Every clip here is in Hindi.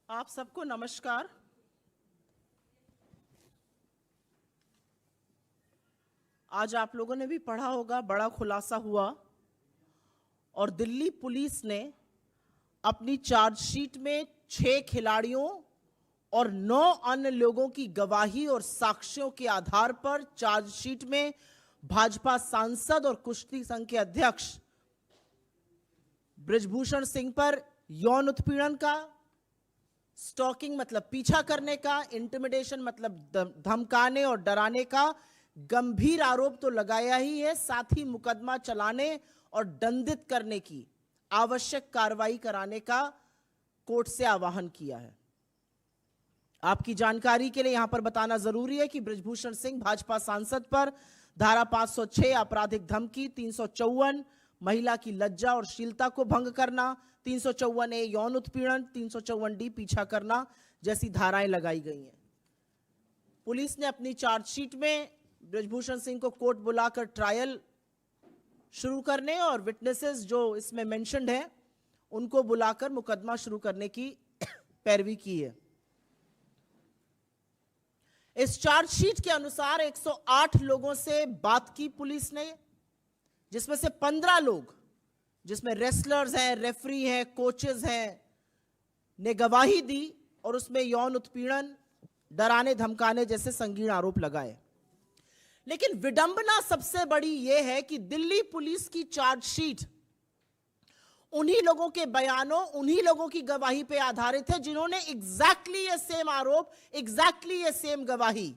आप सबको नमस्कार। आज आप लोगों ने भी पढ़ा होगा, बड़ा खुलासा हुआ और दिल्ली पुलिस ने अपनी चार्जशीट में 6 खिलाड़ियों और 9 अन्य लोगों की गवाही और साक्ष्यों के आधार पर चार्जशीट में भाजपा सांसद और कुश्ती संघ के अध्यक्ष बृजभूषण सिंह पर यौन उत्पीड़न का, स्टॉकिंग मतलब पीछा करने का, इंटिमिडेशन मतलब धमकाने और डराने का गंभीर आरोप तो लगाया ही है, साथ ही मुकदमा चलाने और दंडित करने की आवश्यक कार्रवाई कराने का कोर्ट से आह्वान किया है। आपकी जानकारी के लिए यहां पर बताना जरूरी है कि बृजभूषण सिंह भाजपा सांसद पर धारा 506 आपराधिक धमकी, 354 महिला की लज्जा और शीलता को भंग करना, 354A यौन उत्पीड़न, 354D पीछा करना जैसी धाराएं लगाई गई हैं। पुलिस ने अपनी चार्जशीट में बृजभूषण सिंह को कोर्ट बुलाकर ट्रायल शुरू करने और विटनेसेस जो इसमें मेंशन्ड हैं उनको बुलाकर मुकदमा शुरू करने की पैरवी की है। इस चार्जशीट के अनुसार 108 लोगों से बात की पुलिस ने, जिसमें से 15 लोग, जिसमें रेसलर्स हैं, रेफरी हैं, कोचेस हैं, ने गवाही दी और उसमें यौन उत्पीड़न, डराने धमकाने जैसे संगीन आरोप लगाए। लेकिन विडंबना सबसे बड़ी यह है कि दिल्ली पुलिस की चार्जशीट उन्हीं लोगों के बयानों, उन्हीं लोगों की गवाही पर आधारित है जिन्होंने एग्जैक्टली ये सेम आरोप, एग्जैक्टली ये सेम गवाही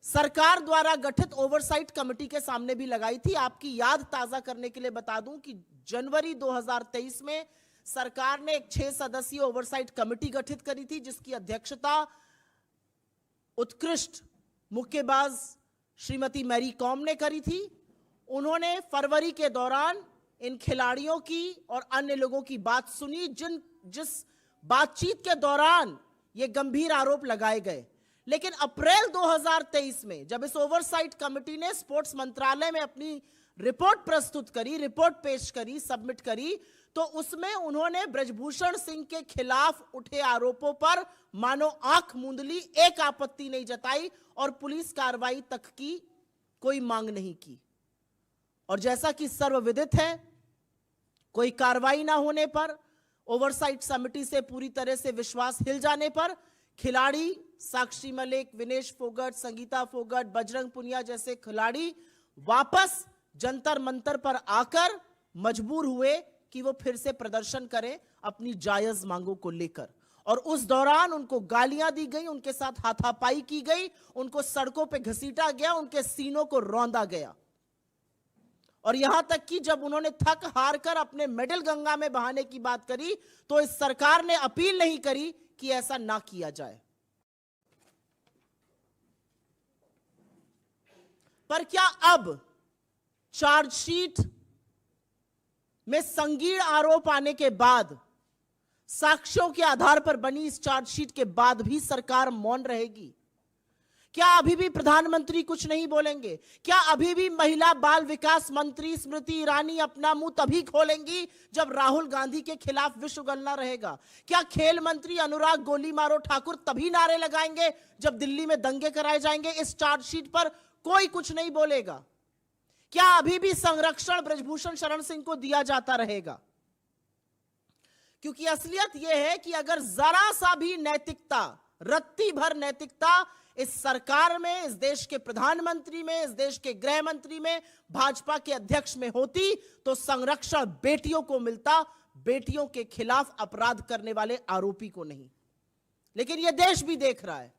सरकार द्वारा गठित ओवरसाइट कमेटी के सामने भी लगाई थी। आपकी याद ताजा करने के लिए बता दूं कि जनवरी 2023 में सरकार ने एक 6 सदस्यीय ओवरसाइट कमेटी गठित करी थी, जिसकी अध्यक्षता उत्कृष्ट मुक्केबाज श्रीमती मैरी कॉम ने करी थी। उन्होंने फरवरी के दौरान इन खिलाड़ियों की और अन्य लोगों की बात सुनी, जिस बातचीत के दौरान ये गंभीर आरोप लगाए गए। लेकिन अप्रैल 2023 में जब इस ओवरसाइट कमेटी ने स्पोर्ट्स मंत्रालय में अपनी रिपोर्ट प्रस्तुत करी, रिपोर्ट पेश करी, सबमिट करी, तो उसमें उन्होंने बृजभूषण सिंह के खिलाफ उठे आरोपों पर मानो आंख मूंद ली, एक आपत्ति नहीं जताई और पुलिस कार्रवाई तक की कोई मांग नहीं की। और जैसा कि सर्वविदित है, कोई कार्रवाई ना होने पर, ओवरसाइट समिति से पूरी तरह से विश्वास हिल जाने पर खिलाड़ी साक्षी मलिक, विनेश फोगट, संगीता फोगट, बजरंग पुनिया जैसे खिलाड़ी वापस जंतर मंतर पर आकर मजबूर हुए कि वो फिर से प्रदर्शन करें अपनी जायज मांगों को लेकर। और उस दौरान उनको गालियां दी गई, उनके साथ हाथापाई की गई, उनको सड़कों पे घसीटा गया, उनके सीनों को रौंदा गया। और यहां तक कि जब उन्होंने थक हार कर अपने मेडल गंगा में बहाने की बात करी, तो इस सरकार ने अपील नहीं करी कि ऐसा ना किया जाए। पर क्या अब चार्जशीट में संगीन आरोप आने के बाद, साक्ष्यों के आधार पर बनी इस चार्जशीट के बाद भी सरकार मौन रहेगी? क्या अभी भी प्रधानमंत्री कुछ नहीं बोलेंगे? क्या अभी भी महिला बाल विकास मंत्री स्मृति ईरानी अपना मुंह तभी खोलेंगी जब राहुल गांधी के खिलाफ विश्व गणना रहेगा? क्या खेल मंत्री अनुराग गोली मारो ठाकुर तभी नारे लगाएंगे जब दिल्ली में दंगे कराए जाएंगे? इस चार्जशीट पर कोई कुछ नहीं बोलेगा। क्या अभी भी संरक्षण बृजभूषण शरण सिंह को दिया जाता रहेगा? क्योंकि असलियत यह है कि अगर जरा सा भी नैतिकता, रत्ती भर नैतिकता इस सरकार में, इस देश के प्रधानमंत्री में, इस देश के गृह मंत्री में, भाजपा के अध्यक्ष में होती, तो संरक्षण बेटियों को मिलता, बेटियों के खिलाफ अपराध करने वाले आरोपी को नहीं। लेकिन यह देश भी देख रहा है,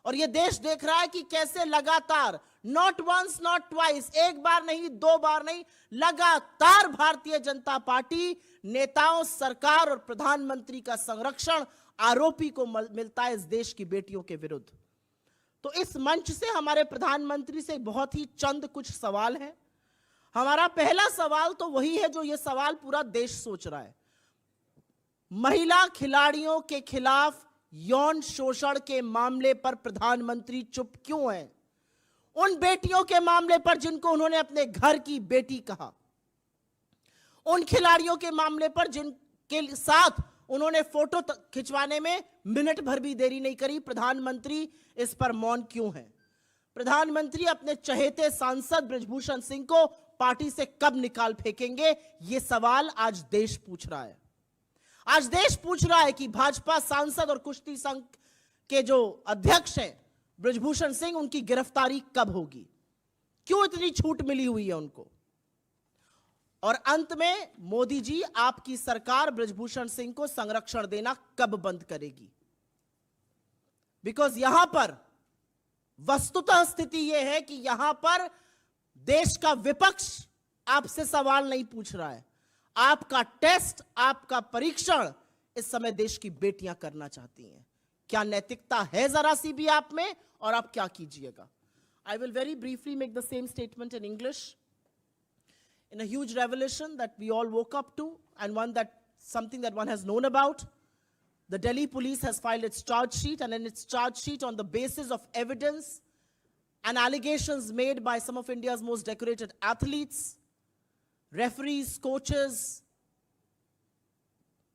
और यह देश देख रहा है कि कैसे लगातार, नॉट वंस नॉट ट्वाइस, एक बार नहीं, 2 बार नहीं, लगातार भारतीय जनता पार्टी नेताओं, सरकार और प्रधानमंत्री का संरक्षण आरोपी को मिलता है इस देश की बेटियों के विरुद्ध। तो इस मंच से हमारे प्रधानमंत्री से बहुत ही चंद कुछ सवाल हैं। हमारा पहला सवाल तो वही है जो यह सवाल पूरा देश सोच रहा है। महिला खिलाड़ियों के खिलाफ यौन शोषण के मामले पर प्रधानमंत्री चुप क्यों हैं? उन बेटियों के मामले पर जिनको उन्होंने अपने घर की बेटी कहा, उन खिलाड़ियों के मामले पर जिनके साथ उन्होंने फोटो खिंचवाने में मिनट भर भी देरी नहीं करी। प्रधानमंत्री इस पर मौन क्यों है? प्रधानमंत्री अपने चहेते सांसद बृजभूषण सिंह को पार्टी से कब निकाल फेंकेंगे? यह सवाल आज देश पूछ रहा है। आज देश पूछ रहा है कि भाजपा सांसद और कुश्ती संघ के जो अध्यक्ष हैं बृजभूषण सिंह, उनकी गिरफ्तारी कब होगी? क्यों इतनी छूट मिली हुई है उनको? और अंत में मोदी जी, आपकी सरकार बृजभूषण सिंह को संरक्षण देना कब बंद करेगी? बिकॉज यहां पर वस्तुतः स्थिति यह है कि यहां पर देश का विपक्ष आपसे सवाल नहीं पूछ रहा है। आपका टेस्ट, आपका परीक्षण इस समय देश की बेटियां करना चाहती हैं। क्या नैतिकता है जरा सी भी आप में, और आप क्या कीजिएगा? I will very briefly make the same statement in English. In a huge revelation that we all woke up to, and something that one has known about, the Delhi police has filed its charge sheet, and in its charge sheet, on the basis of evidence and allegations made by some of India's most decorated athletes, referees, coaches,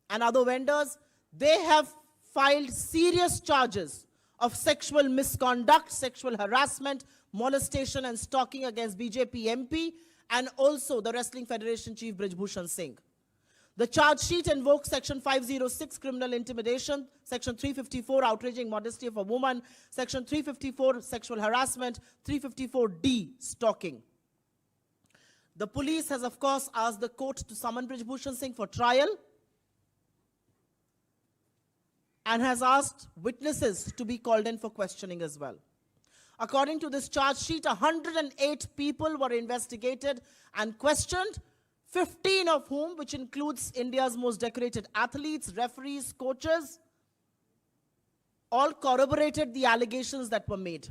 and other vendors, they have filed serious charges of sexual misconduct, sexual harassment, molestation and stalking against BJP MP and also the Wrestling Federation Chief Brijbhushan Singh. The charge sheet invokes Section 506, criminal intimidation, Section 354, outraging modesty of a woman, Section 354, sexual harassment, 354D, stalking. The police has, of course, asked the court to summon Brijbhushan Singh for trial and has asked witnesses to be called in for questioning as well. According to this charge sheet, 108 people were investigated and questioned, 15 of whom, which includes India's most decorated athletes, referees, coaches, all corroborated the allegations that were made.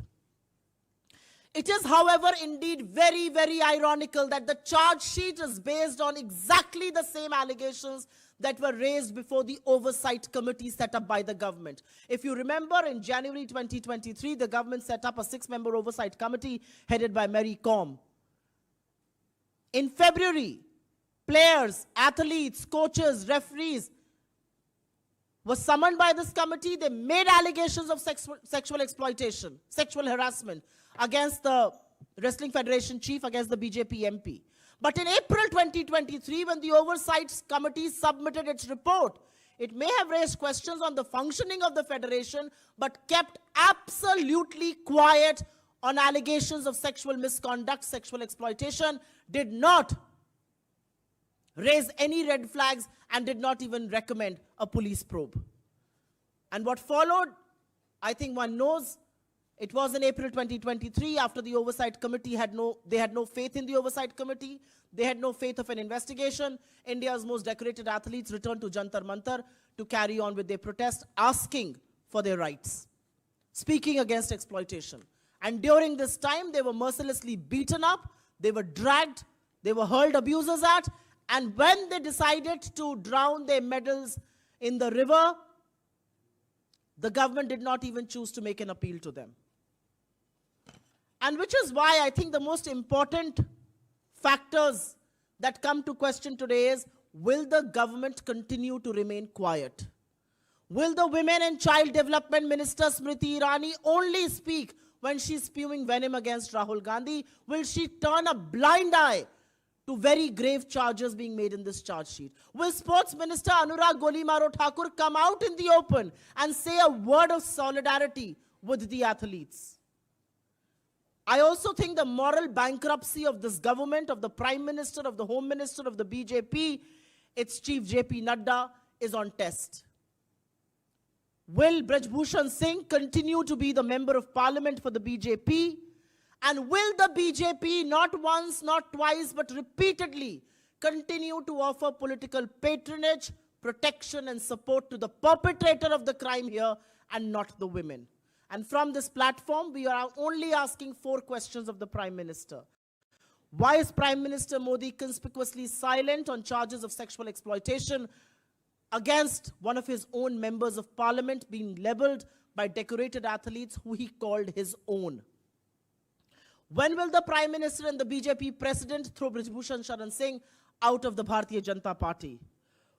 It is, however, indeed very, very ironical that the charge sheet is based on exactly the same allegations that were raised before the oversight committee set up by the government. If you remember, in January 2023, the government set up a 6-member oversight committee headed by Mary Kom. In February, players, athletes, coaches, referees were summoned by this committee. They made allegations of sexual exploitation, sexual harassment against the Wrestling Federation chief, against the BJP MP. But in April 2023, when the Oversight Committee submitted its report, it may have raised questions on the functioning of the federation, but kept absolutely quiet on allegations of sexual misconduct, sexual exploitation, did not raise any red flags, and did not even recommend a police probe. And what followed, I think one knows. It was in April 2023, after the Oversight Committee had no faith in the Oversight Committee. They had no faith of an investigation. India's most decorated athletes returned to Jantar Mantar to carry on with their protest, asking for their rights, speaking against exploitation. And during this time, they were mercilessly beaten up, they were dragged, they were hurled abuses at, and when they decided to drown their medals in the river, the government did not even choose to make an appeal to them. And which is why I think the most important factors that come to question today is, will the government continue to remain quiet? Will the Women and Child Development Minister Smriti Irani only speak when she's spewing venom against Rahul Gandhi? Will she turn a blind eye to very grave charges being made in this charge sheet? Will Sports Minister Anurag Golimaro Thakur come out in the open and say a word of solidarity with the athletes? I also think the moral bankruptcy of this government, of the Prime Minister, of the Home Minister, of the BJP, its chief JP Nadda, is on test. Will Brijbhushan Singh continue to be the member of parliament for the BJP? And will the BJP not once, not twice, but repeatedly continue to offer political patronage, protection, and support to the perpetrator of the crime here and not the women? And from this platform, we are only asking 4 questions of the Prime Minister. Why is Prime Minister Modi conspicuously silent on charges of sexual exploitation against one of his own members of parliament being labeled by decorated athletes who he called his own? When will the Prime Minister and the BJP President throw Brijbhushan Sharan Singh out of the Bharatiya Janata Party?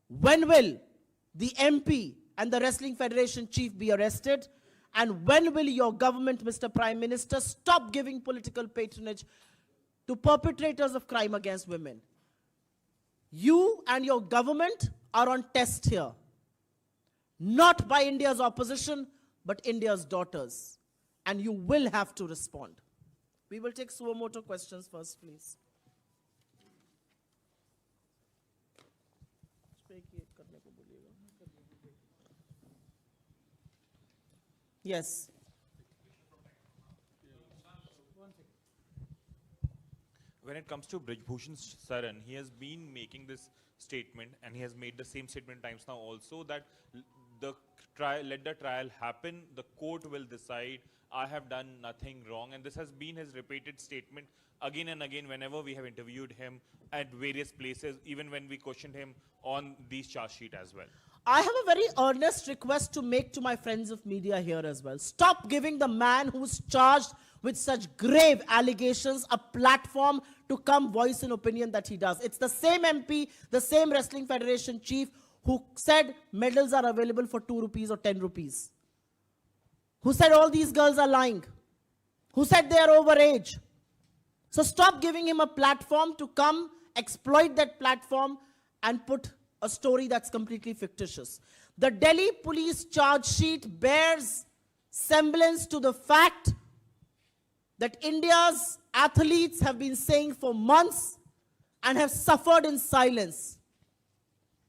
When will the MP and the Wrestling Federation chief be arrested? And when will your government, Mr. Prime Minister, stop giving political patronage to perpetrators of crime against women? You and your government are on test here. Not by India's opposition, but India's daughters. And you will have to respond. We will take suo motu questions first, please. Yes. When it comes to Brijbhushan Saran, he has been making this statement, and he has made the same statement times now also, that let the trial happen, the court will decide, I have done nothing wrong. And this has been his repeated statement again and again whenever we have interviewed him at various places, even when we questioned him on these charge sheet as well. I have a very earnest request to make to my friends of media here as well. Stop giving the man who's charged with such grave allegations a platform to come voice an opinion that he does. It's the same MP, the same Wrestling Federation chief who said medals are available for 2 rupees or 10 rupees. Who said all these girls are lying. Who said they are overage. So stop giving him a platform to come exploit that platform and put a story that's completely fictitious. The Delhi police charge sheet bears semblance to the fact that India's athletes have been saying for months and have suffered in silence.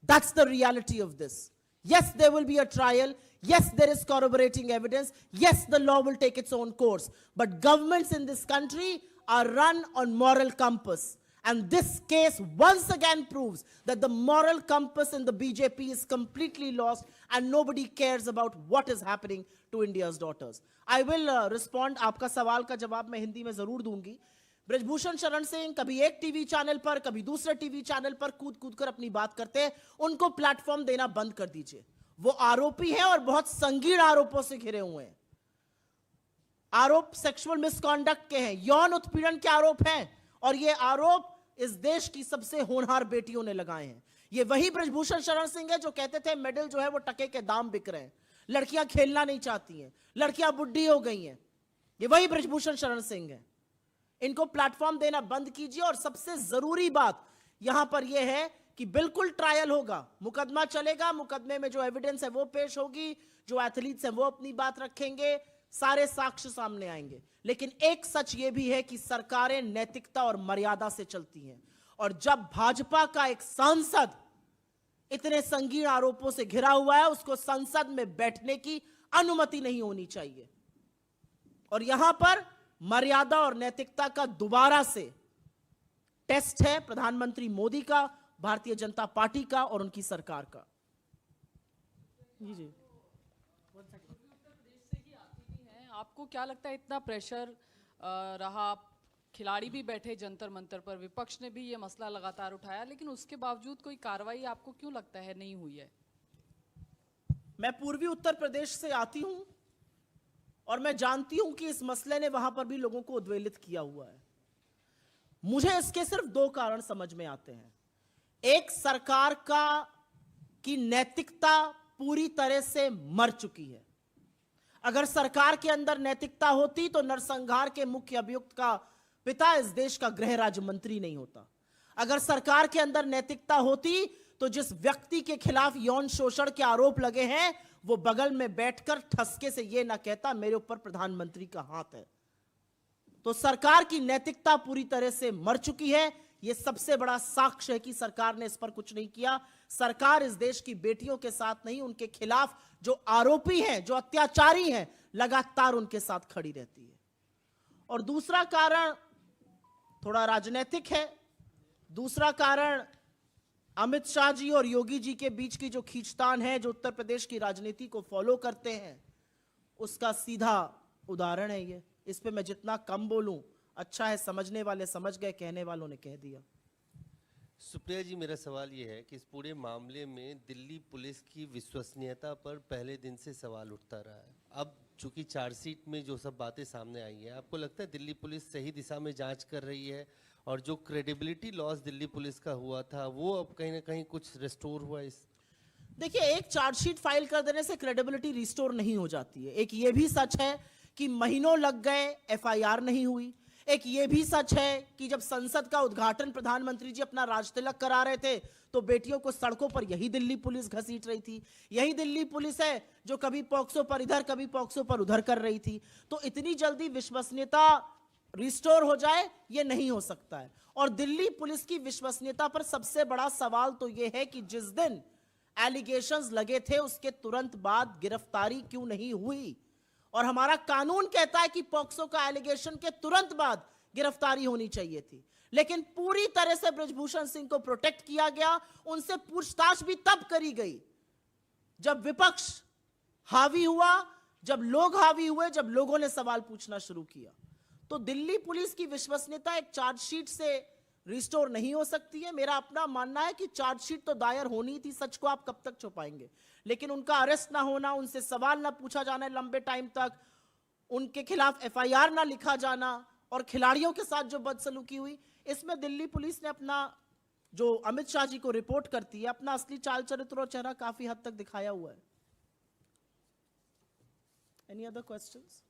That's the reality of this. Yes, there will be a trial. Yes, there is corroborating evidence. Yes, the law will take its own course. But governments in this country are run on moral compass. And this case once again proves that the moral compass in the BJP is completely lost and nobody cares about what is happening to India's daughters. I will respond. आपका सवाल का जवाब मैं हिंदी में जरूर दूंगी. ब्रिजभूषण शरण सिंह कभी एक टीवी चैनल पर, कभी दूसरे टीवी चैनल पर कूद कर अपनी बात करते हैं. उनको प्लेटफॉर्म देना बंद कर दीजिए. वो आरोपी हैं और बहुत संगीन आरोपों से घिरे हुए हैं. आरोप सेक्सुअल मिसकॉन्डक्ट के हैं, यौन उत्पीड़न के आरोप हैं, और ये आरोप इस देश की सबसे होनहार बेटियों ने लगाए हैं. ये वही ब्रिजभूषण शरण सिंह है जो कहते थे मेडल जो है वो टके के दाम बिक रहे हैं, लड़कियां खेलना नहीं चाहती हैं, लड़कियां बुढ़ी हो गई हैं. ये वही ब्रिजभूषण शरण सिंह है. इनको प्लेटफॉर्म देना बंद कीजिए. और सबसे जरूरी बात यहां पर यह है कि बिल्कुल ट्रायल होगा, मुकदमा चलेगा, मुकदमे में जो एविडेंस है वो पेश होगी, जो एथलीट्स हैं वो अपनी बात रखेंगे, सारे साक्ष्य सामने आएंगे. लेकिन एक सच ये भी है कि सरकारें नैतिकता और मर्यादा से चलती हैं. और जब भाजपा का एक सांसद इतने संगीन आरोपों से घिरा हुआ है, उसको संसद में बैठने की अनुमति नहीं होनी चाहिए. और यहां पर मर्यादा और नैतिकता का दोबारा से टेस्ट है प्रधानमंत्री मोदी का, भारतीय जनता पार्टी का और उनकी सरकार का. जी आपको क्या लगता है इतना प्रेशर रहा? खिलाड़ी भी बैठे जंतर मंतर पर, विपक्ष ने भी ये मसला लगातार उठाया, लेकिन उसके बावजूद कोई कार्रवाई आपको क्यों लगता है नहीं हुई है? मैं पूर्वी उत्तर प्रदेश से आती हूं और मैं जानती हूं कि इस मसले ने वहां पर भी लोगों को उद्वेलित किया हुआ है. मुझे इसके सिर्फ 2 कारण समझ में आते हैं. एक, सरकार की नैतिकता पूरी तरह से मर चुकी है. अगर सरकार के अंदर नैतिकता होती तो नरसंहार के मुख्य अभियुक्त का पिता इस देश का गृह राज्य मंत्री नहीं होता. अगर सरकार के अंदर नैतिकता होती तो जिस व्यक्ति के खिलाफ यौन शोषण के आरोप लगे हैं वो बगल में बैठकर ठसके से यह ना कहता मेरे ऊपर प्रधानमंत्री का हाथ है. तो सरकार की नैतिकता पूरी तरह से मर चुकी है. यह सबसे बड़ा साक्ष्य है कि सरकार ने इस पर कुछ नहीं किया. सरकार इस देश की बेटियों के साथ नहीं, उनके खिलाफ जो आरोपी हैं, जो अत्याचारी हैं, लगातार उनके साथ खड़ी रहती है. और दूसरा कारण थोड़ा राजनीतिक है. दूसरा कारण अमित शाह जी और योगी जी के बीच की जो खींचतान है, जो उत्तर प्रदेश की राजनीति को फॉलो करते हैं, उसका सीधा उदाहरण है ये. इस पे मैं जितना कम बोलूं अच्छा है. समझने वाले समझ गए, कहने वालों ने कह दिया. सुप्रिया जी, मेरा सवाल ये है कि इस पूरे मामले में दिल्ली पुलिस की विश्वसनीयता पर पहले दिन से सवाल उठता रहा है. अब चूंकि चार्जशीट में जो सब बातें सामने आई हैं, आपको लगता है दिल्ली पुलिस सही दिशा में जांच कर रही है और जो क्रेडिबिलिटी लॉस दिल्ली पुलिस का हुआ था वो अब कहीं ना कहीं कुछ रेस्टोर हुआ? इस देखिए, एक चार्जशीट फाइल कर देने से क्रेडिबिलिटी रिस्टोर नहीं हो जाती है। एक ये भी सच है कि महीनों लग गए, एफआईआर नहीं हुई। एक ये भी सच है कि जब संसद का उद्घाटन प्रधानमंत्री जी अपना राजतिलक करा रहे थे तो बेटियों को सड़कों पर यही दिल्ली पुलिस घसीट रही थी। यही दिल्ली पुलिस है जो कभी पॉक्सो पर इधर, कभी पॉक्सो पर उधर कर रही थी। तो इतनी जल्दी विश्वसनीयता रिस्टोर हो जाए, ये नहीं हो सकता है। और दिल्ली पुलिस की विश्वसनीयता पर सबसे बड़ा सवाल तो यह है कि जिस दिन एलिगेशंस लगे थे उसके तुरंत बाद गिरफ्तारी क्यों नहीं हुई। और हमारा कानून कहता है कि पॉक्सो का एलिगेशन के तुरंत बाद गिरफ्तारी होनी चाहिए थी, लेकिन पूरी तरह से बृजभूषण सिंह को प्रोटेक्ट किया गया। उनसे पूछताछ भी तब करी गई जब विपक्ष हावी हुआ, जब लोग हावी हुए, जब लोगों ने सवाल पूछना शुरू किया। तो दिल्ली पुलिस की विश्वसनीयता एक चार्जशीट से रिस्टोर नहीं हो सकती है। मेरा अपना मानना है कि चार्जशीट तो दायर होनी थी, सच को आप कब तक छुपाएंगे, लेकिन उनका अरेस्ट ना होना, उनसे सवाल ना पूछा जाना लंबे टाइम तक, उनके खिलाफ एफआईआर ना लिखा जाना और खिलाड़ियों के साथ जो बदसलूकी हुई, इसमें दिल्ली पुलिस ने अपना, जो अमित शाह जी को रिपोर्ट करती है, अपना असली चाल चरित्र और चेहरा काफी हद तक दिखाया हुआ है। Any other questions?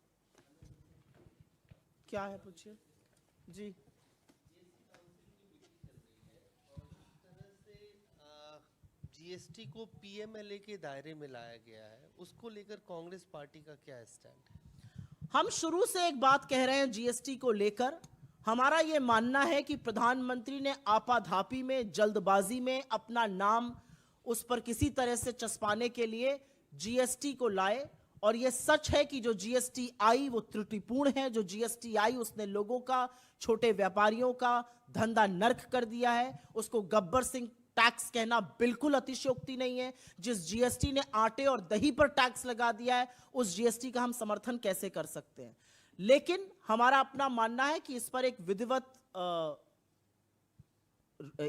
क्या है, पूछिए जी। जीएसटी को पीएमएलए के दायरे में लाया गया है, उसको लेकर कांग्रेस पार्टी का क्या स्टैंड है? हम शुरू से एक बात कह रहे हैं जीएसटी को लेकर। हमारा यह मानना है कि प्रधानमंत्री ने आपाधापी में, जल्दबाजी में अपना नाम उस पर किसी तरह से चस्पाने के लिए जीएसटी को लाए। और यह सच है कि जो जीएसटी आई वो त्रुटिपूर्ण है। जो जीएसटी आई उसने लोगों का, छोटे व्यापारियों का धंधा नर्क कर दिया है। उसको गब्बर सिंह टैक्स कहना बिल्कुल अतिशयोक्ति नहीं है। जिस जीएसटी ने आटे और दही पर टैक्स लगा दिया है, उस जीएसटी का हम समर्थन कैसे कर सकते हैं। लेकिन हमारा अपना मानना है कि इस पर एक विधिवत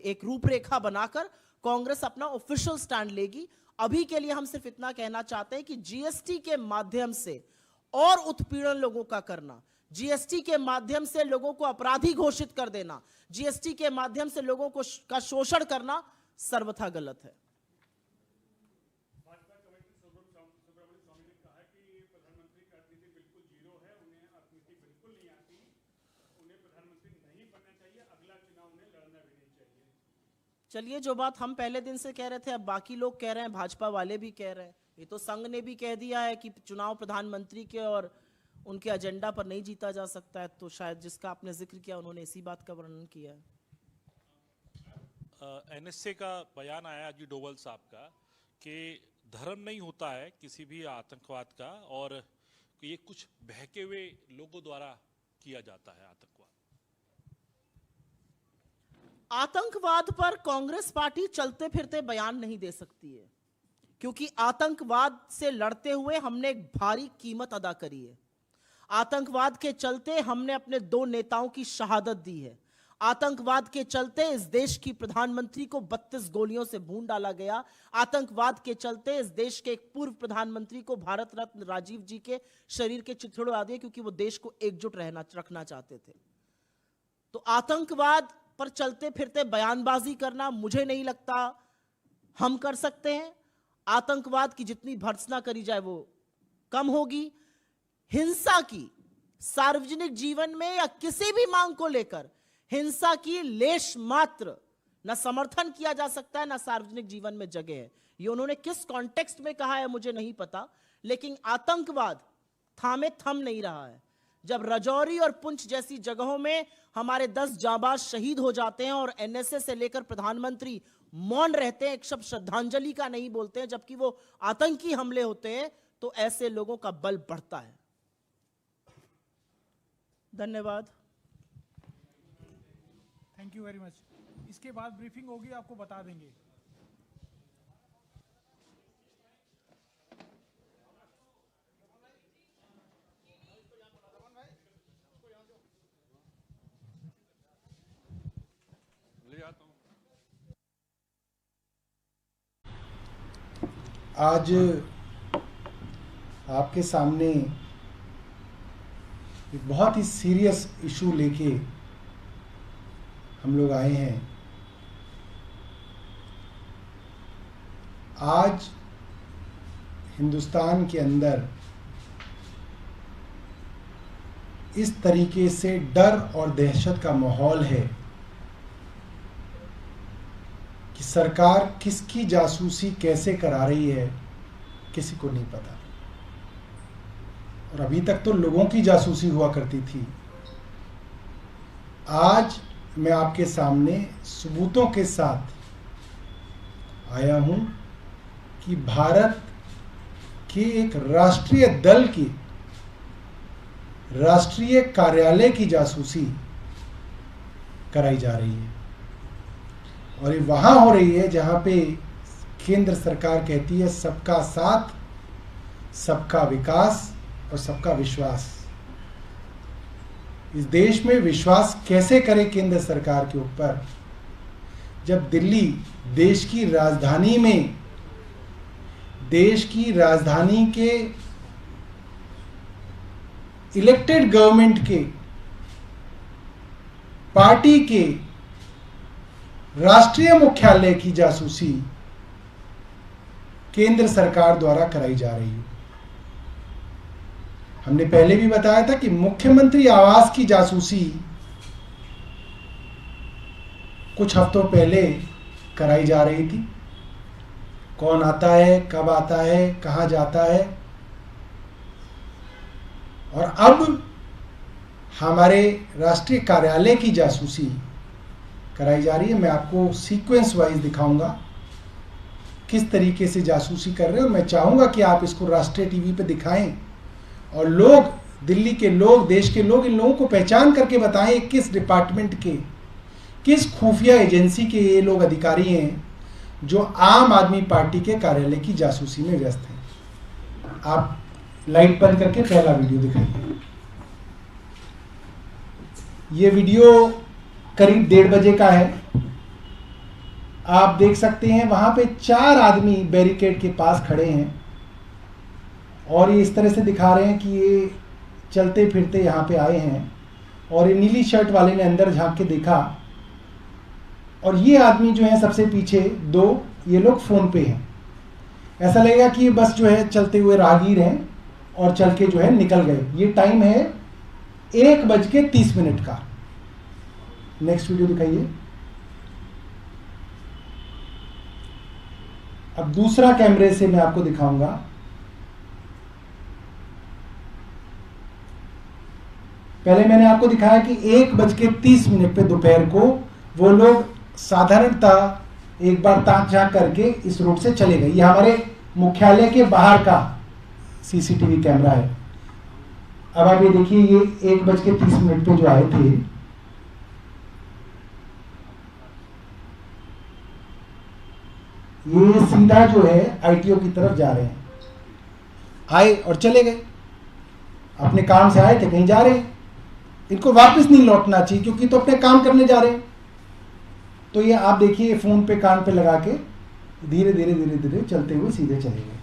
एक रूपरेखा बनाकर कांग्रेस अपना ऑफिशियल स्टैंड लेगी। अभी के लिए हम सिर्फ इतना कहना चाहते हैं कि जीएसटी के माध्यम से और उत्पीड़न लोगों का करना, जीएसटी के माध्यम से लोगों को अपराधी घोषित कर देना, जीएसटी के माध्यम से लोगों को का शोषण करना सर्वथा गलत है। भाजपा कमेटी सुब्रमण्यम स्वामी ने कहा कि प्रधानमंत्री का अतिथि बिल्कुल जीरो है, उन्हें अतिथि बिल्कुल नहीं आती, उन्हें प्रधानमंत्री नहीं बनना चाहिए, अगला चुनाव उन्हें लड़ना भी नहीं चाहिए। चलिए, जो बात हम पहले दिन से कह रहे थे अब बाकी लोग कह रहे हैं, भाजपा वाले भी कह रहे हैं। ये तो संघ ने भी कह दिया है कि चुनाव प्रधानमंत्री के और उनके एजेंडा पर नहीं जीता जा सकता है। तो शायद जिसका आपने जिक्र किया उन्होंने इसी बात का वर्णन किया है। एनएसए का बयान आया अजीत डोभाल साहब का कि धर्म नहीं होता है किसी भी आतंकवाद का, और ये कुछ बहके हुए लोगों द्वारा किया जाता है आतंकवाद। आतंकवाद पर कांग्रेस पार्टी चलते फिरते बयान नहीं दे सकती है, क्योंकि आतंकवाद से लड़ते हुए हमने एक भारी कीमत अदा करी है। आतंकवाद के चलते हमने अपने 2 नेताओं की शहादत दी है। आतंकवाद के चलते इस देश की प्रधानमंत्री को 32 गोलियों से भून डाला गया। आतंकवाद के चलते इस देश के एक पूर्व प्रधानमंत्री को भारत रत्न राजीव जी के शरीर के चिथड़े उड़ा दिए, क्योंकि वो देश को एकजुट रखना चाहते थे। तो आतंकवाद पर चलते फिरते बयानबाजी करना मुझे नहीं लगता हम कर सकते हैं। आतंकवाद की जितनी भर्त्सना करी जाए वो कम होगी। हिंसा की सार्वजनिक जीवन में या किसी भी मांग को लेकर हिंसा की लेश मात्र न समर्थन किया जा सकता है, न सार्वजनिक जीवन में जगह है। ये उन्होंने किस कॉन्टेक्स्ट में कहा है मुझे नहीं पता, लेकिन आतंकवाद थामे थम नहीं रहा है। जब राजौरी और पुंछ जैसी जगहों में हमारे 10 जांबाज शहीद हो जाते हैं और एनएसए से लेकर प्रधानमंत्री मौन रहते हैं, एक शब्द श्रद्धांजलि का नहीं बोलते हैं, जबकि वो आतंकी हमले होते हैं, तो ऐसे लोगों का बल बढ़ता है। धन्यवाद। Thank you very much. इसके बाद ब्रीफिंग होगी, आपको बता देंगे। आज आपके सामने एक बहुत ही सीरियस इशू लेके हम लोग आए हैं। आज हिंदुस्तान के अंदर इस तरीके से डर और दहशत का माहौल है कि सरकार किसकी जासूसी कैसे करा रही है किसी को नहीं पता। और अभी तक तो लोगों की जासूसी हुआ करती थी। आज मैं आपके सामने सबूतों के साथ आया हूं कि भारत के एक राष्ट्रीय दल की राष्ट्रीय कार्यालय की जासूसी कराई जा रही है। और ये वहां हो रही है जहां पे केंद्र सरकार कहती है सबका साथ, सबका विकास और सबका विश्वास। इस देश में विश्वास कैसे करे केंद्र सरकार के ऊपर जब दिल्ली देश की राजधानी में, देश की राजधानी के इलेक्टेड गवर्नमेंट के, पार्टी के राष्ट्रीय मुख्यालय की जासूसी केंद्र सरकार द्वारा कराई जा रही है। हमने पहले भी बताया था कि मुख्यमंत्री आवास की जासूसी कुछ हफ्तों पहले कराई जा रही थी। कौन आता है, कब आता है, कहां जाता है। और अब हमारे राष्ट्रीय कार्यालय की जासूसी कराई जा रही है। मैं आपको सीक्वेंस वाइज दिखाऊंगा किस तरीके से जासूसी कर रहे हैं। और मैं चाहूंगा कि आप इसको राष्ट्रीय टीवी पे दिखाएं और लोग, दिल्ली के लोग, देश के लोग इन लोगों को पहचान करके बताएं किस डिपार्टमेंट के, किस खुफिया एजेंसी के ये लोग अधिकारी हैं जो आम आदमी पार्टी के कार्यालय की जासूसी में व्यस्त हैं। आप लाइट बंद करके पहला वीडियो दिखाइए। ये वीडियो करीब 1:30 बजे का है। आप देख सकते हैं वहां पे 4 आदमी बैरिकेड के पास खड़े हैं और ये इस तरह से दिखा रहे हैं कि ये चलते फिरते यहाँ पे आए हैं। और ये नीली शर्ट वाले ने अंदर झांक के देखा और ये आदमी जो है सबसे पीछे 2, ये लोग फोन पे हैं। ऐसा लगेगा कि ये बस जो है चलते हुए राहगीर हैं और चल के जो है निकल गए। ये टाइम है 1:30 का। नेक्स्ट वीडियो दिखाइए। अब दूसरा कैमरे से मैं आपको दिखाऊंगा। पहले मैंने आपको दिखाया कि 1:30 पे दोपहर को वो लोग साधारणतः एक बार ताक झांक करके इस रोड से चले गए। ये हमारे मुख्यालय के बाहर का सीसीटीवी कैमरा है। अब आप ये देखिए, ये 1:30 पे जो आए थे, ये सीधा जो है आईटीओ की तरफ जा रहे हैं। आए और चले गए, अपने काम से आए थे, कहीं जा रहे हैं। इनको वापस नहीं लौटना चाहिए क्योंकि तो अपने काम करने जा रहे हैं। तो ये आप देखिए, फोन पे कान पे लगा के धीरे धीरे धीरे धीरे चलते हुए सीधे चले गए।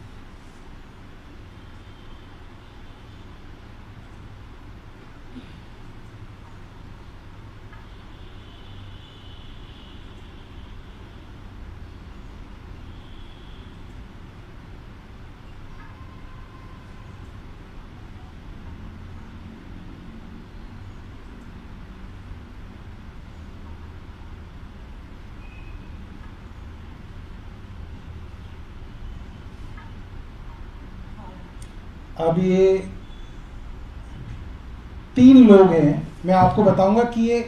अब ये 3 लोग हैं। मैं आपको बताऊंगा कि ये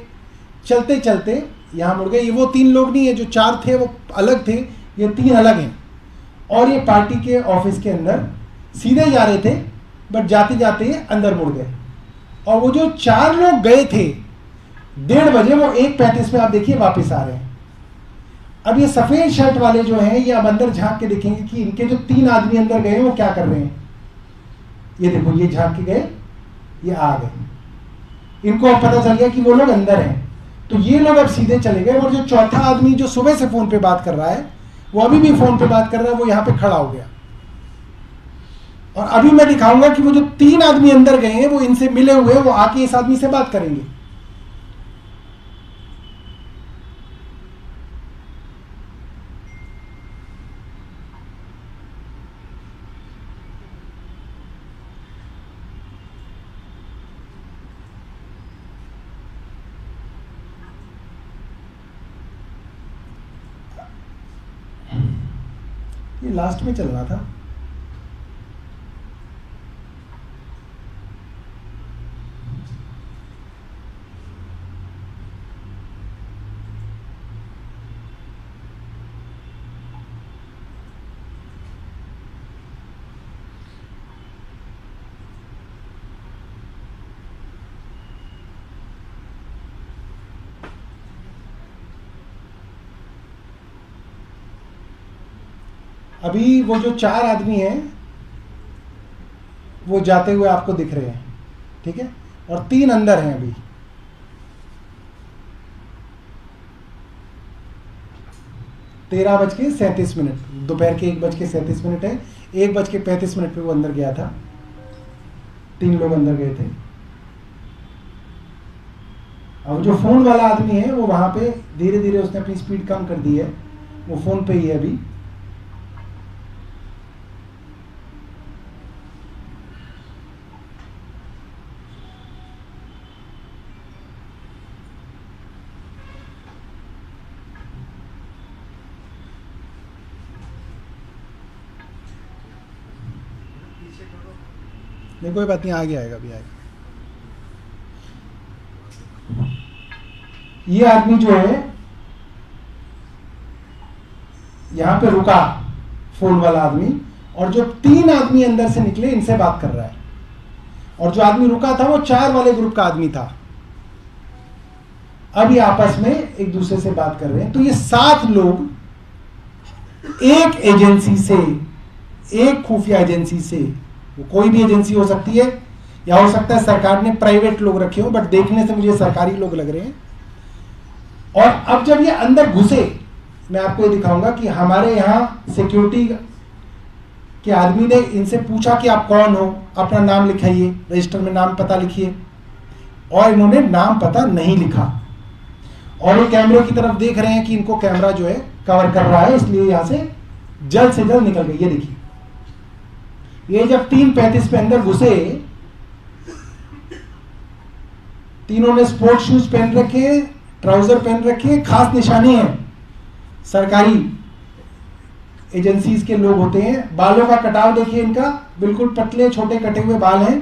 चलते चलते यहाँ मुड़ गए। ये वो 3 लोग नहीं है, जो 4 थे वो अलग थे, ये 3 अलग हैं। और ये पार्टी के ऑफिस के अंदर सीधे जा रहे थे, बट जाते जाते ये अंदर मुड़ गए। और वो जो 4 लोग गए थे 1:30 बजे, वो 1:35 में आप देखिए वापस आ रहे हैं। अब ये सफेद शर्ट वाले जो हैं, ये अब अंदर झांक के देखेंगे कि इनके जो 3 आदमी अंदर गए वो क्या कर रहे हैं। ये देखो, ये झांक के गए, ये आ गए। इनको अब पता चल गया कि वो लोग अंदर हैं, तो ये लोग अब सीधे चले गए। और जो चौथा आदमी जो सुबह से फोन पे बात कर रहा है, वो अभी भी फोन पे बात कर रहा है, वो यहां पे खड़ा हो गया। और अभी मैं दिखाऊंगा कि वो जो 3 आदमी अंदर गए हैं, वो इनसे मिले हुए, वो आके इस आदमी से बात करेंगे। ये लास्ट में चल रहा था। अभी वो जो 4 आदमी हैं वो जाते हुए आपको दिख रहे हैं, ठीक है, और 3 अंदर हैं अभी। तेरह बज के 37 मिनट, दोपहर के 1:37 है। 1:35 पे वो अंदर गया था, 3 लोग अंदर गए थे। अब जो फोन वाला आदमी है वो वहां पे धीरे धीरे उसने अपनी स्पीड कम कर दी है, वो फोन पे ही है अभी। नहीं कोई बात नहीं, आगे आएगा, अभी आएगा। ये आदमी जो है यहां पे रुका, फोन वाला आदमी, और जो 3 आदमी अंदर से निकले इनसे बात कर रहा है। और जो आदमी रुका था वो 4 वाले ग्रुप का आदमी था। अब ये आपस में एक दूसरे से बात कर रहे हैं। तो ये 7 लोग एक एजेंसी से, एक खुफिया एजेंसी से, वो कोई भी एजेंसी हो सकती है या हो सकता है सरकार ने प्राइवेट लोग रखे हो, बट देखने से मुझे सरकारी लोग लग रहे हैं। और अब जब ये अंदर घुसे, मैं आपको ये दिखाऊंगा कि हमारे यहां सिक्योरिटी के आदमी ने इनसे पूछा कि आप कौन हो, अपना नाम लिखाइए, रजिस्टर में नाम पता लिखिए, और इन्होंने नाम पता नहीं लिखा। और ये कैमरे की तरफ देख रहे हैं कि इनको कैमरा जो है कवर कर रहा है, इसलिए यहां से जल्द निकल गए। ये देखिए, ये जब 3:35 पे अंदर घुसे, तीनों ने स्पोर्ट शूज पहन रखे, ट्राउजर पहन रखे, खास निशानी है, सरकारी एजेंसीज के लोग होते हैं। बालों का कटाव देखिए इनका, बिल्कुल पतले छोटे कटे हुए बाल हैं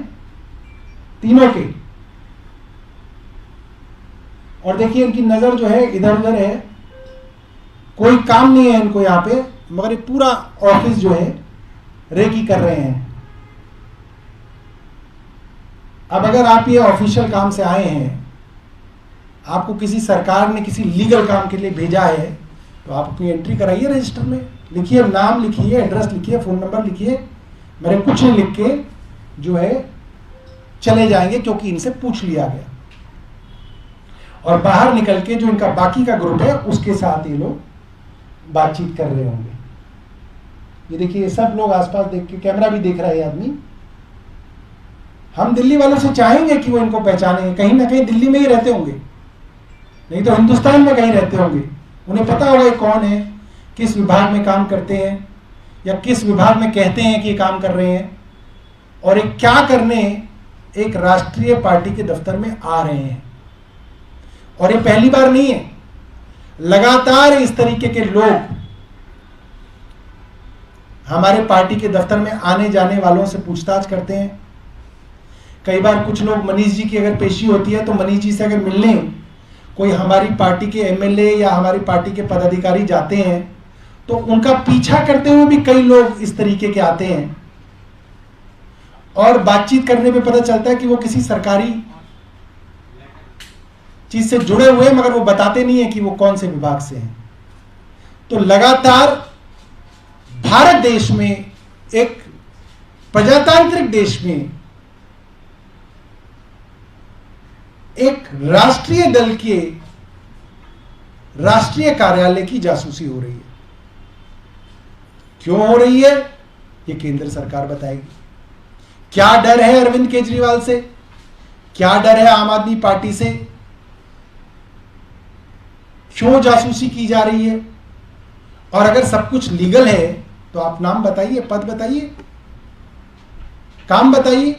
तीनों के। और देखिए इनकी नजर जो है इधर उधर है, कोई काम नहीं है इनको यहां पे, मगर ये पूरा ऑफिस जो है रेकी कर रहे हैं। अब अगर आप ये ऑफिशियल काम से आए हैं, आपको किसी सरकार ने किसी लीगल काम के लिए भेजा है, तो आप अपनी एंट्री कराइए रजिस्टर में, लिखिए नाम, लिखिए एड्रेस, लिखिए फोन नंबर लिखिए। मेरे कुछ नहीं लिख के जो है चले जाएंगे, क्योंकि इनसे पूछ लिया गया। और बाहर निकल के जो इनका बाकी का ग्रुप है उसके साथ ये लोग बातचीत कर रहे होंगे। ये देखिए, सब लोग आसपास देख के, कैमरा भी देख रहा है आदमी। हम दिल्ली वालों से चाहेंगे कि वो इनको पहचाने, कहीं ना कहीं दिल्ली में ही रहते होंगे, नहीं तो हिंदुस्तान में कहीं रहते होंगे। उन्हें पता होगा ये कौन है, किस विभाग में काम करते हैं, या किस विभाग में कहते हैं कि ये काम कर रहे हैं, और ये क्या करने एक राष्ट्रीय पार्टी के दफ्तर में आ रहे हैं। और ये पहली बार नहीं है, लगातार इस तरीके के लोग हमारे पार्टी के दफ्तर में आने जाने वालों से पूछताछ करते हैं। कई बार कुछ लोग, मनीष जी की अगर पेशी होती है तो मनीष जी से अगर मिलने कोई हमारी पार्टी के एमएलए या हमारी पार्टी के पदाधिकारी जाते हैं, तो उनका पीछा करते हुए भी कई लोग इस तरीके के आते हैं। और बातचीत करने पे पता चलता है कि वो किसी सरकारी चीज से जुड़े हुए, मगर वो बताते नहीं है कि वो कौन से विभाग से हैं। तो लगातार भारत देश में, एक प्रजातांत्रिक देश में, एक राष्ट्रीय दल के राष्ट्रीय कार्यालय की जासूसी हो रही है। क्यों हो रही है ये केंद्र सरकार बताएगी। क्या डर है अरविंद केजरीवाल से, क्या डर है आम आदमी पार्टी से, क्यों जासूसी की जा रही है। और अगर सब कुछ लीगल है तो आप नाम बताइए, पद बताइए, काम बताइए।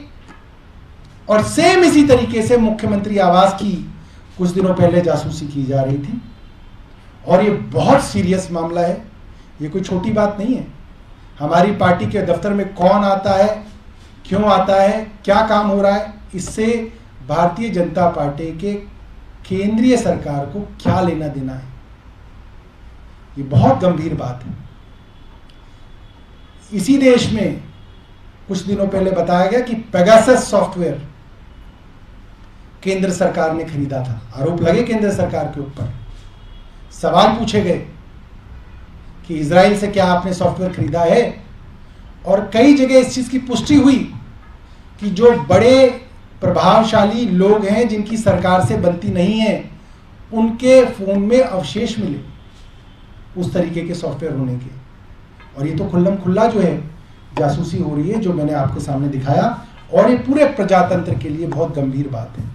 और सेम इसी तरीके से मुख्यमंत्री आवास की कुछ दिनों पहले जासूसी की जा रही थी। और ये बहुत सीरियस मामला है, ये कोई छोटी बात नहीं है। हमारी पार्टी के दफ्तर में कौन आता है, क्यों आता है, क्या काम हो रहा है, इससे भारतीय जनता पार्टी के केंद्रीय सरकार को क्या लेना देना है। ये बहुत गंभीर बात है। इसी देश में कुछ दिनों पहले बताया गया कि पेगासस सॉफ्टवेयर केंद्र सरकार ने खरीदा था। आरोप लगे केंद्र सरकार के ऊपर, सवाल पूछे गए कि इजराइल से क्या आपने सॉफ्टवेयर खरीदा है, और कई जगह इस चीज की पुष्टि हुई कि जो बड़े प्रभावशाली लोग हैं जिनकी सरकार से बनती नहीं है, उनके फोन में अवशेष मिले उस तरीके के सॉफ्टवेयर होने के। और ये तो खुल्लम खुल्ला जो है जासूसी हो रही है, जो मैंने आपके सामने दिखाया, और ये पूरे प्रजातंत्र के लिए बहुत गंभीर बात है।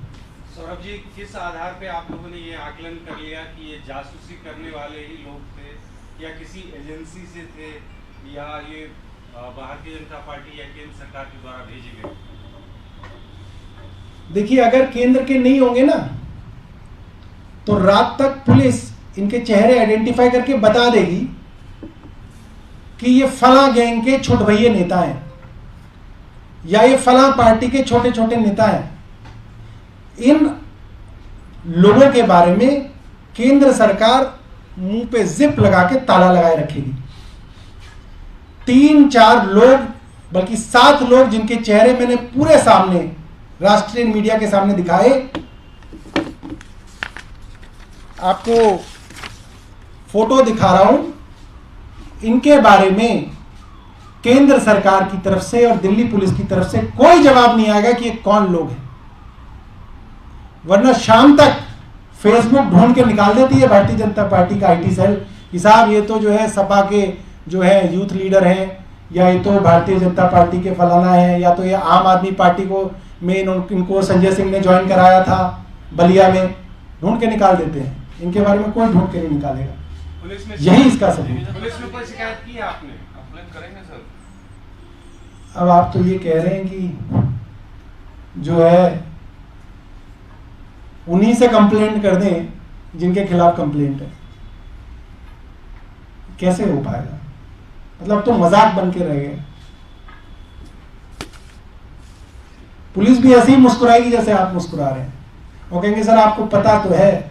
सौरभ जी, किस आधार पे आप लोगों ने ये आकलन कर लिया कि ये जासूसी करने वाले ही लोग थे, या किसी एजेंसी से थे, या ये भारतीय जनता पार्टी या केंद्र सरकार के द्वारा भेजे गए? देखिए, अगर केंद्र के नहीं होंगे ना, तो रात तक पुलिस इनके चेहरे आइडेंटिफाई करके बता देगी कि ये फला गैंग के छोट भैये नेता हैं, या ये फला पार्टी के छोटे छोटे नेता हैं। इन लोगों के बारे में केंद्र सरकार मुंह पे जिप लगा के ताला लगाए रखेगी। 3-4 लोग, बल्कि 7 लोग जिनके चेहरे मैंने पूरे सामने राष्ट्रीय मीडिया के सामने दिखाए, आपको फोटो दिखा रहा हूं, इनके बारे में केंद्र सरकार की तरफ से और दिल्ली पुलिस की तरफ से कोई जवाब नहीं आएगा कि ये कौन लोग हैं। वरना शाम तक फेसबुक ढूंढ के निकाल देती है भारतीय जनता पार्टी का आईटी सेल कि साहब ये तो जो है सपा के जो है यूथ लीडर हैं, या ये तो भारतीय जनता पार्टी के फलाना है, या तो ये आम आदमी पार्टी को में इनको संजय सिंह ने ज्वाइन कराया था बलिया में। ढूंढ के निकाल देते हैं, इनके बारे में कोई ढूंढ के नहीं निकालेगा। पुलिस में यही इसका सबूत। पुलिस में कोई शिकायत की है आपने? कंप्लेन करेंगे सर? अब आप तो ये कह रहे हैं कि जो है उन्हीं से कंप्लेंट कर दें जिनके खिलाफ कंप्लेंट है। कैसे हो पाएगा? मतलब तो मजाक बन के रह गए। पुलिस भी ऐसे ही मुस्कुराएगी जैसे आप मुस्कुरा रहे हैं, वो कहेंगे सर आपको पता तो है,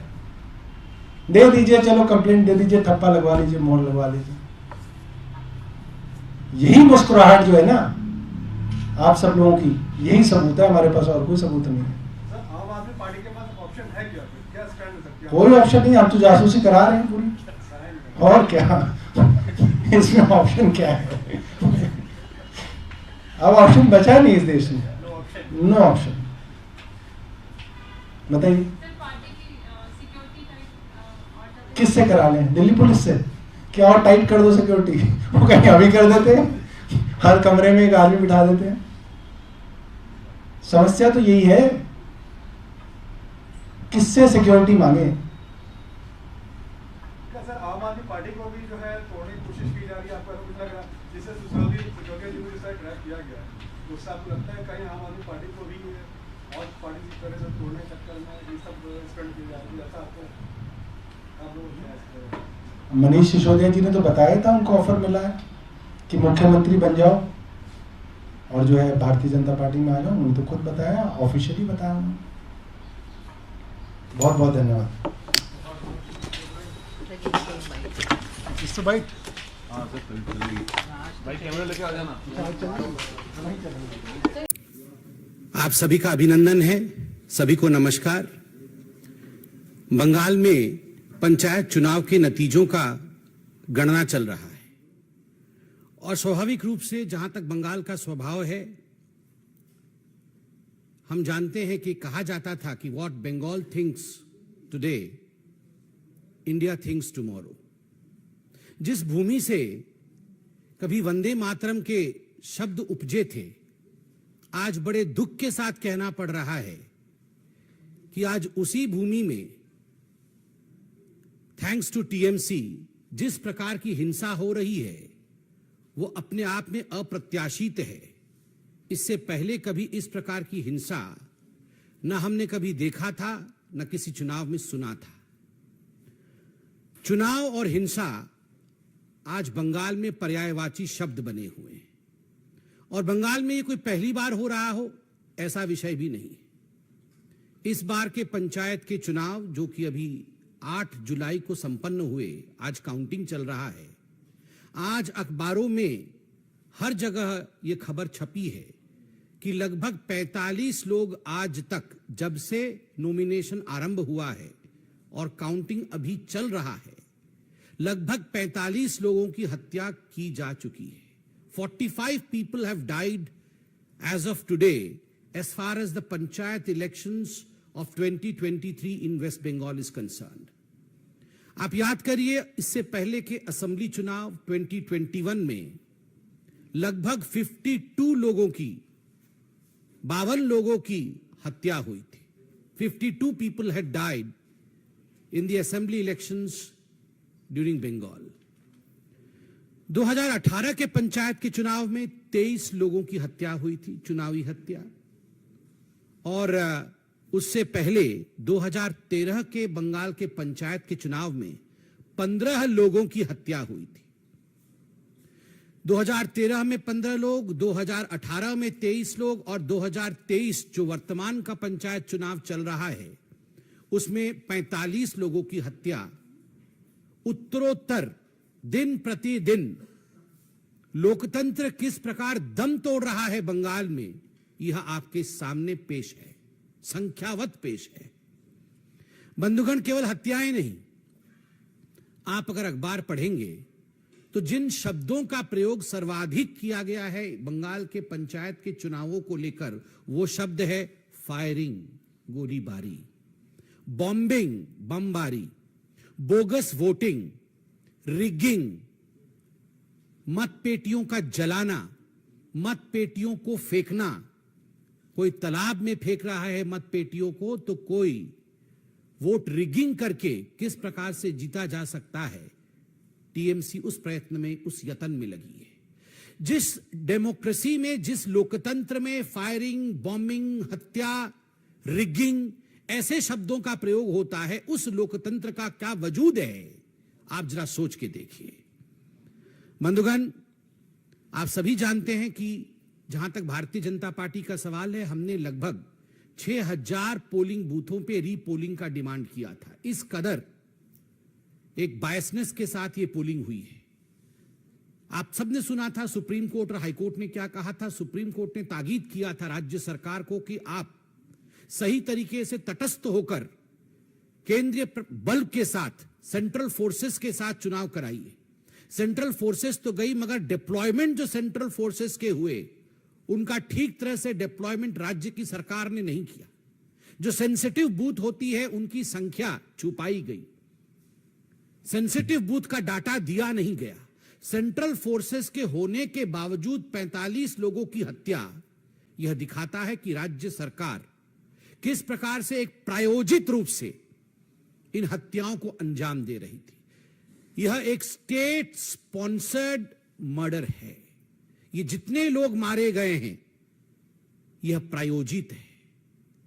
दे दीजिए, चलो कंप्लेंट दे दीजिए, ठप्पा लगवा लीजिए, मोहर लगवा लीजिए। यही मुस्कुराहट जो है ना आप सब लोगों की, यही सबूत है, हमारे पास और कोई सबूत नहीं है। आम आदमी पार्टी के पास ऑप्शन है क्या? क्या स्टैंड हो सकती है? कोई ऑप्शन नहीं, हम तो जासूसी करा रहे हैं पूरी, और क्या इसमें ऑप्शन क्या है? अब ऑप्शन बचा नहीं इस देश में, नो ऑप्शन। बताइए किससे करा लें? दिल्ली पुलिस से? क्या और टाइट कर दो सिक्योरिटी? वो कहीं अभी कर देते हैं, हर कमरे में एक आदमी बिठा देते हैं। समस्या तो यही है, किससे सिक्योरिटी मांगे? सर, आम आदमी पार्टी को भी जो है तोड़ने की कोशिश की जा रही है, आपको ऐसा कुछ लग रहा है? जिससे सिक्योरिटी ट्रैक किया गया है, उससे आपको लगता है कहीं आम आदमी पार्टी को भी और पार्टी की तरह से तोड़ने के चक्कर में ये सब स्पेंड की जा रही है, ऐसा आपको मनीष सिसोदिया जी ने तो बताया था, उनको ऑफर मिला है कि मुख्यमंत्री बन जाओ और जो है भारतीय जनता पार्टी में आ जाओ। उन्होंने तो खुद बताया, ऑफिशियली बताया उन्होंने। बहुत बहुत धन्यवाद। बाइट आप सभी का अभिनंदन है, सभी को नमस्कार। बंगाल में पंचायत चुनाव के नतीजों का गणना चल रहा है और स्वाभाविक रूप से जहां तक बंगाल का स्वभाव है, हम जानते हैं कि कहा जाता था कि what Bengal thinks today India thinks tomorrow. जिस भूमि से कभी वंदे मातरम के शब्द उपजे थे, आज बड़े दुख के साथ कहना पड़ रहा है कि आज उसी भूमि में थैंक्स टू टीएमसी जिस प्रकार की हिंसा हो रही है वो अपने आप में अप्रत्याशित है। इससे पहले कभी इस प्रकार की हिंसा न हमने कभी देखा था, न किसी चुनाव में सुना था। चुनाव और हिंसा आज बंगाल में पर्यायवाची शब्द बने हुए हैं। और बंगाल में ये कोई पहली बार हो रहा हो ऐसा विषय भी नहीं है। इस बार के पंचायत के चुनाव जो कि अभी 8 जुलाई को संपन्न हुए, आज काउंटिंग चल रहा है। आज अखबारों में हर जगह ये खबर छपी है कि लगभग 45 लोग आज तक, जब से नॉमिनेशन आरंभ हुआ है और काउंटिंग अभी चल रहा है, लगभग 45 लोगों की हत्या की जा चुकी है। 45 people have died as of today as far as the panchayat elections of 2023 in West Bengal is concerned. आप याद करिए, इससे पहले के असेंबली चुनाव 2021 में लगभग 52 लोगों की, 52 लोगों की हत्या हुई थी। 52 people had died in the assembly elections during Bengal. 2018 के पंचायत के चुनाव में 23 लोगों की हत्या हुई थी, चुनावी हत्या। और उससे पहले 2013 के बंगाल के पंचायत के चुनाव में 15 लोगों की हत्या हुई थी। 2013 में 15 लोग, 2018 में 23 लोग और 2023 जो वर्तमान का पंचायत चुनाव चल रहा है उसमें 45 लोगों की हत्या। उत्तरोत्तर दिन प्रतिदिन लोकतंत्र किस प्रकार दम तोड़ रहा है बंगाल में, यह आपके सामने पेश है, संख्यावत पेश है। बंधुगण, केवल हत्याएं नहीं, आप अगर अखबार पढ़ेंगे तो जिन शब्दों का प्रयोग सर्वाधिक किया गया है बंगाल के पंचायत के चुनावों को लेकर, वो शब्द है फायरिंग, गोलीबारी, बॉम्बिंग, बमबारी, बोगस वोटिंग, रिगिंग, मतपेटियों का जलाना, मतपेटियों को फेंकना। कोई तालाब में फेंक रहा है मतपेटियों को, तो कोई वोट रिगिंग करके किस प्रकार से जीता जा सकता है, टीएमसी उस प्रयत्न में, उस यत्न में लगी है। जिस डेमोक्रेसी में, जिस लोकतंत्र में फायरिंग, बॉम्बिंग, हत्या, रिगिंग ऐसे शब्दों का प्रयोग होता है, उस लोकतंत्र का क्या वजूद है, आप जरा सोच के देखिए। बंधुगण, आप सभी जानते हैं कि जहां तक भारतीय जनता पार्टी का सवाल है, हमने लगभग 6000 पोलिंग बूथों पे रीपोलिंग का डिमांड किया था। इस कदर एक बायसनेस के साथ ये पोलिंग हुई है। आप सबने सुना था सुप्रीम कोर्ट और हाई कोर्ट ने क्या कहा था। सुप्रीम कोर्ट ने ताकीद किया था राज्य सरकार को कि आप सही तरीके से तटस्थ होकर केंद्रीय बल के साथ, सेंट्रल फोर्सेस के साथ चुनाव कराइए। सेंट्रल फोर्सेस तो गई, मगर डिप्लॉयमेंट जो सेंट्रल फोर्सेस के हुए, उनका ठीक तरह से डिप्लॉयमेंट राज्य की सरकार ने नहीं किया। जो सेंसिटिव बूथ होती है उनकी संख्या छुपाई गई, सेंसिटिव बूथ का डाटा दिया नहीं गया। सेंट्रल फोर्सेस के होने के बावजूद 45 लोगों की हत्या, यह दिखाता है कि राज्य सरकार किस प्रकार से एक प्रायोजित रूप से इन हत्याओं को अंजाम दे रही थी। यह एक स्टेट स्पॉन्सर्ड मर्डर है। ये जितने लोग मारे गए हैं, यह प्रायोजित है।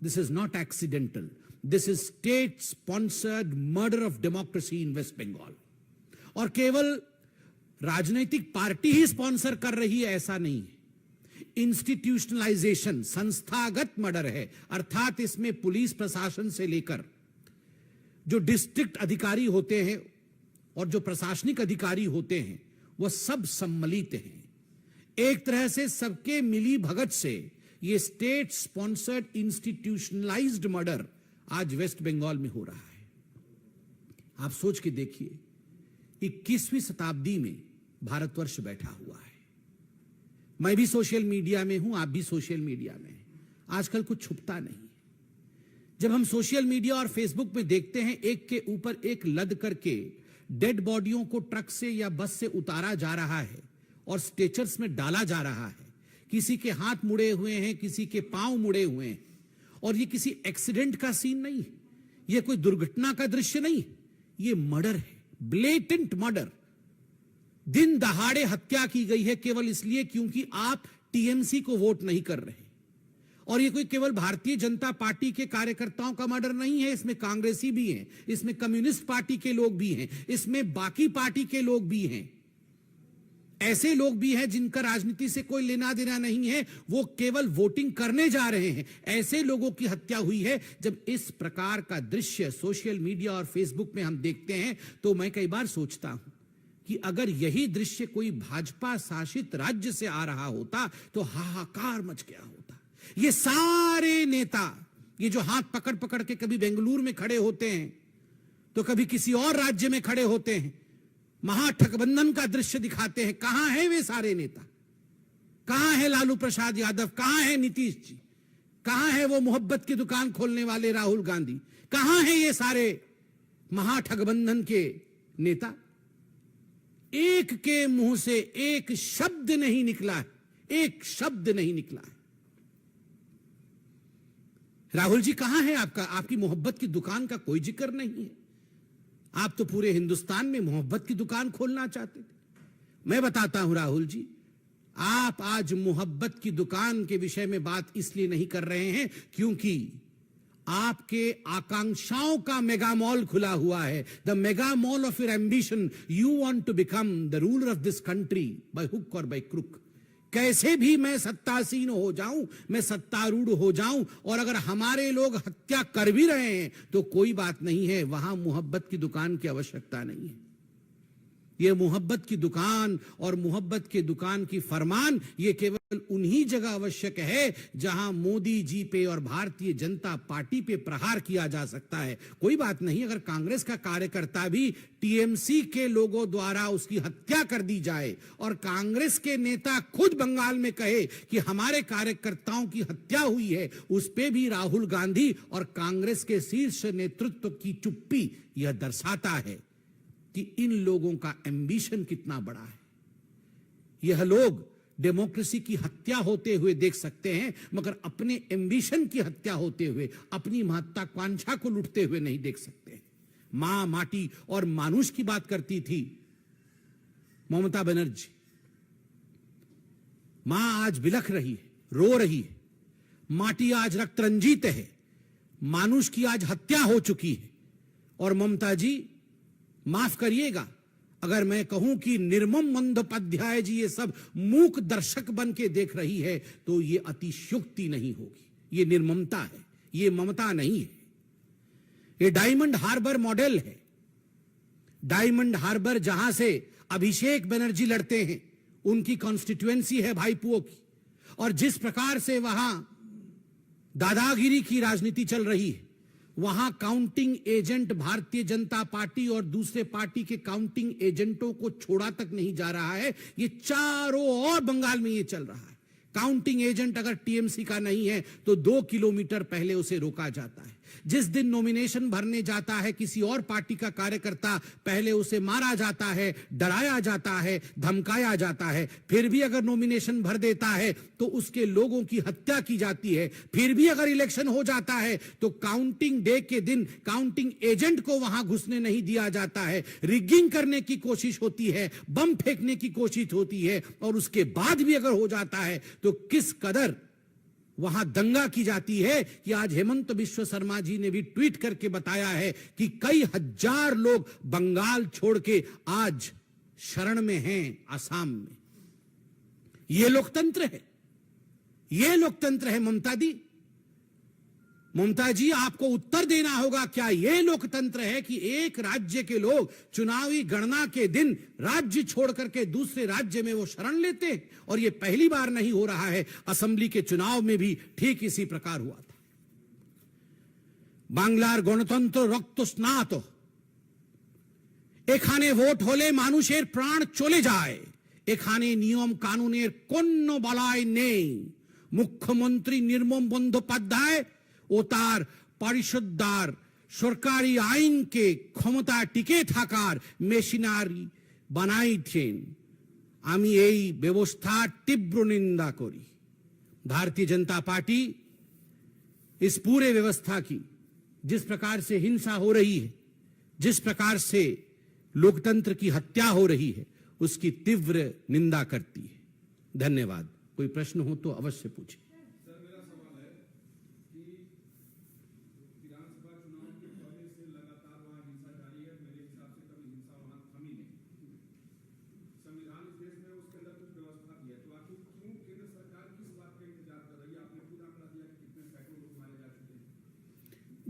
This is not accidental, this is state sponsored murder of democracy in West Bengal. और केवल राजनीतिक पार्टी ही स्पॉन्सर कर रही है ऐसा नहीं है। इंस्टीट्यूशनलाइजेशन, संस्थागत मर्डर है, अर्थात इसमें पुलिस प्रशासन से लेकर जो डिस्ट्रिक्ट अधिकारी होते हैं और जो प्रशासनिक अधिकारी होते हैं, वह सब सम्मिलित हैं। एक तरह से सबके मिली भगत से यह स्टेट स्पॉन्सर्ड इंस्टीट्यूशनलाइज्ड मर्डर आज वेस्ट बंगाल में हो रहा है। आप सोच के देखिए, 21वीं शताब्दी में भारतवर्ष बैठा हुआ है। मैं भी सोशल मीडिया में हूं, आप भी सोशल मीडिया में हैं। आजकल कुछ छुपता नहीं। जब हम सोशल मीडिया और फेसबुक में देखते हैं एक के ऊपर एक लद करके डेड बॉडियों को ट्रक से या बस से उतारा जा रहा है और स्ट्रेचर्स में डाला जा रहा है, किसी के हाथ मुड़े हुए हैं, किसी के पांव मुड़े हुए हैं, और ये किसी एक्सीडेंट का सीन नहीं है, ये कोई दुर्घटना का दृश्य नहीं, ये मर्डर है, ब्लेटेंट मर्डर। दिन दहाड़े हत्या की गई है केवल इसलिए क्योंकि आप टीएमसी को वोट नहीं कर रहे। और ये कोई केवल भारतीय जनता पार्टी के कार्यकर्ताओं का मर्डर नहीं है, इसमें कांग्रेसी भी हैं, इसमें कम्युनिस्ट पार्टी के लोग भी हैं, इसमें बाकी पार्टी के लोग भी हैं। ऐसे लोग भी हैं जिनका राजनीति से कोई लेना देना नहीं है, वो केवल वोटिंग करने जा रहे हैं। ऐसे लोगों की हत्या हुई है। जब इस प्रकार का दृश्य सोशल मीडिया और फेसबुक में हम देखते हैं तो मैं कई बार सोचता हूं कि अगर यही दृश्य कोई भाजपा शासित राज्य से आ रहा होता तो हाहाकार मच गया होता। ये सारे नेता, ये जो हाथ पकड़ पकड़ के कभी बेंगलुरु में खड़े होते हैं तो कभी किसी और राज्य में खड़े होते हैं, महाठगबंधन का दृश्य दिखाते हैं। कहां है वे सारे नेता? कहां है लालू प्रसाद यादव? कहां है नीतीश जी? कहां है वो मोहब्बत की दुकान खोलने वाले राहुल गांधी? कहां है ये सारे महाठगबंधन के नेता? एक के मुंह से एक शब्द नहीं निकला है, एक शब्द नहीं निकला है। राहुल जी कहां है आपका? आपकी मोहब्बत की दुकान का कोई जिक्र नहीं है। आप तो पूरे हिंदुस्तान में मोहब्बत की दुकान खोलना चाहते थे। मैं बताता हूं राहुल जी, आप आज मोहब्बत की दुकान के विषय में बात इसलिए नहीं कर रहे हैं क्योंकि आपके आकांक्षाओं का मेगा मॉल खुला हुआ है। The mega mall of your ambition. You want to become the ruler of this country by hook और बाय क्रुक। कैसे भी मैं सत्तासीन हो जाऊं, मैं सत्तारूढ़ हो जाऊं, और अगर हमारे लोग हत्या कर भी रहे हैं तो कोई बात नहीं है, वहां मोहब्बत की दुकान की आवश्यकता नहीं है। ये मोहब्बत की दुकान और मोहब्बत के दुकान की फरमान ये केवल उन्हीं जगह आवश्यक है जहां मोदी जी पे और भारतीय जनता पार्टी पे प्रहार किया जा सकता है। कोई बात नहीं अगर कांग्रेस का कार्यकर्ता भी टीएमसी के लोगों द्वारा उसकी हत्या कर दी जाए और कांग्रेस के नेता खुद बंगाल में कहे कि हमारे कार्यकर्ताओं की हत्या हुई है, उस पे भी राहुल गांधी और कांग्रेस के शीर्ष नेतृत्व की चुप्पी यह दर्शाता है कि इन लोगों का एम्बिशन कितना बड़ा है। यह लोग डेमोक्रेसी की हत्या होते हुए देख सकते हैं मगर अपने एम्बिशन की हत्या होते हुए, अपनी महत्वाकांक्षा को लूटते हुए नहीं देख सकते। मां, माटी और मानुष की बात करती थी ममता बनर्जी। मां आज बिलख रही है, रो रही है। माटी आज रक्त रंजित है। मानुष की आज हत्या हो चुकी है। और ममता जी माफ करिएगा अगर मैं कहूं कि निर्मम बंदोपाध्याय जी ये सब मूक दर्शक बन के देख रही है तो ये अतिशयोक्ति नहीं होगी। ये निर्ममता है, ये ममता नहीं है। ये डायमंड हार्बर मॉडल है। डायमंड हार्बर जहां से अभिषेक बनर्जी लड़ते हैं, उनकी कॉन्स्टिट्यूएंसी है भाईपुओं की, और जिस प्रकार से वहां दादागिरी की राजनीति चल रही है, वहां counting agent Bharatiya Janata party और दूसरे पार्टी के काउंटिंग एजेंटों को छोड़ा तक नहीं जा रहा है। ये चारों ओर बंगाल में ये चल रहा है। काउंटिंग एजेंट अगर टीएमसी का नहीं है तो 2 किलोमीटर पहले उसे रोका जाता है। जिस दिन नॉमिनेशन भरने जाता है किसी और पार्टी का कार्यकर्ता, पहले उसे मारा जाता है, डराया जाता है, धमकाया जाता है। फिर भी अगर नॉमिनेशन भर देता है तो उसके लोगों की हत्या की जाती है। फिर भी अगर इलेक्शन हो जाता है तो काउंटिंग डे के दिन काउंटिंग एजेंट को वहां घुसने नहीं दिया जाता है। रिगिंग करने की कोशिश होती है, बम फेंकने की कोशिश होती है, और उसके बाद भी अगर हो जाता है तो किस कदर वहां दंगा की जाती है कि आज हेमंत बिश्व शर्मा जी ने भी ट्वीट करके बताया है कि कई हजार लोग बंगाल छोड़ के आज शरण में हैं आसाम में। यह लोकतंत्र है, यह लोकतंत्र है ममता दी। ममता जी आपको उत्तर देना होगा, क्या यह लोकतंत्र है कि एक राज्य के लोग चुनावी गणना के दिन राज्य छोड़ करके दूसरे राज्य में वो शरण लेते हैं? और यह पहली बार नहीं हो रहा है, असेंबली के चुनाव में भी ठीक इसी प्रकार हुआ था। बांग्लार गणतंत्र रक्त स्नात, एखाने वोट होले मानुषेर प्राण चले जाए, एखाने नियम कानूनेर कोनो बलाई नेই। मुख्यमंत्री निर्मम बंदोपाध्याय ও তার পরিষদদার সরকারি আইনকে ক্ষমতা টিকে থাকার মেশিনারি বানাইছেন। আমি এই ব্যবস্থার তীব্র নিন্দা করি। भारतीय जनता पार्टी इस पूरे व्यवस्था की जिस प्रकार से हिंसा हो रही है, जिस प्रकार से लोकतंत्र की हत्या हो रही है, उसकी तीव्र निंदा करती है। धन्यवाद। कोई प्रश्न हो तो अवश्य पूछें।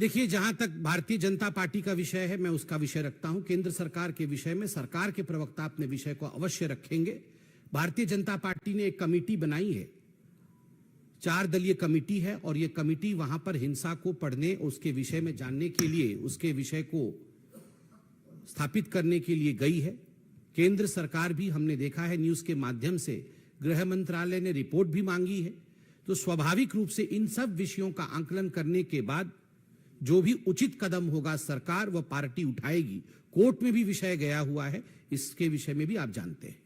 देखिए, जहां तक भारतीय जनता पार्टी का विषय है, मैं उसका विषय रखता हूं। केंद्र सरकार के विषय में सरकार के प्रवक्ता अपने विषय को अवश्य रखेंगे। भारतीय जनता पार्टी ने एक कमेटी बनाई है, 4 दलीय कमेटी है, और ये कमेटी वहां पर हिंसा को पढ़ने, उसके विषय में जानने के लिए, उसके विषय को स्थापित करने के लिए गई है। केंद्र सरकार भी, हमने देखा है न्यूज के माध्यम से, गृह मंत्रालय ने रिपोर्ट भी मांगी है। तो स्वाभाविक रूप से इन सब विषयों का आंकलन करने के बाद जो भी उचित कदम होगा सरकार व पार्टी उठाएगी। कोर्ट में भी विषय गया हुआ है, इसके विषय में भी आप जानते हैं।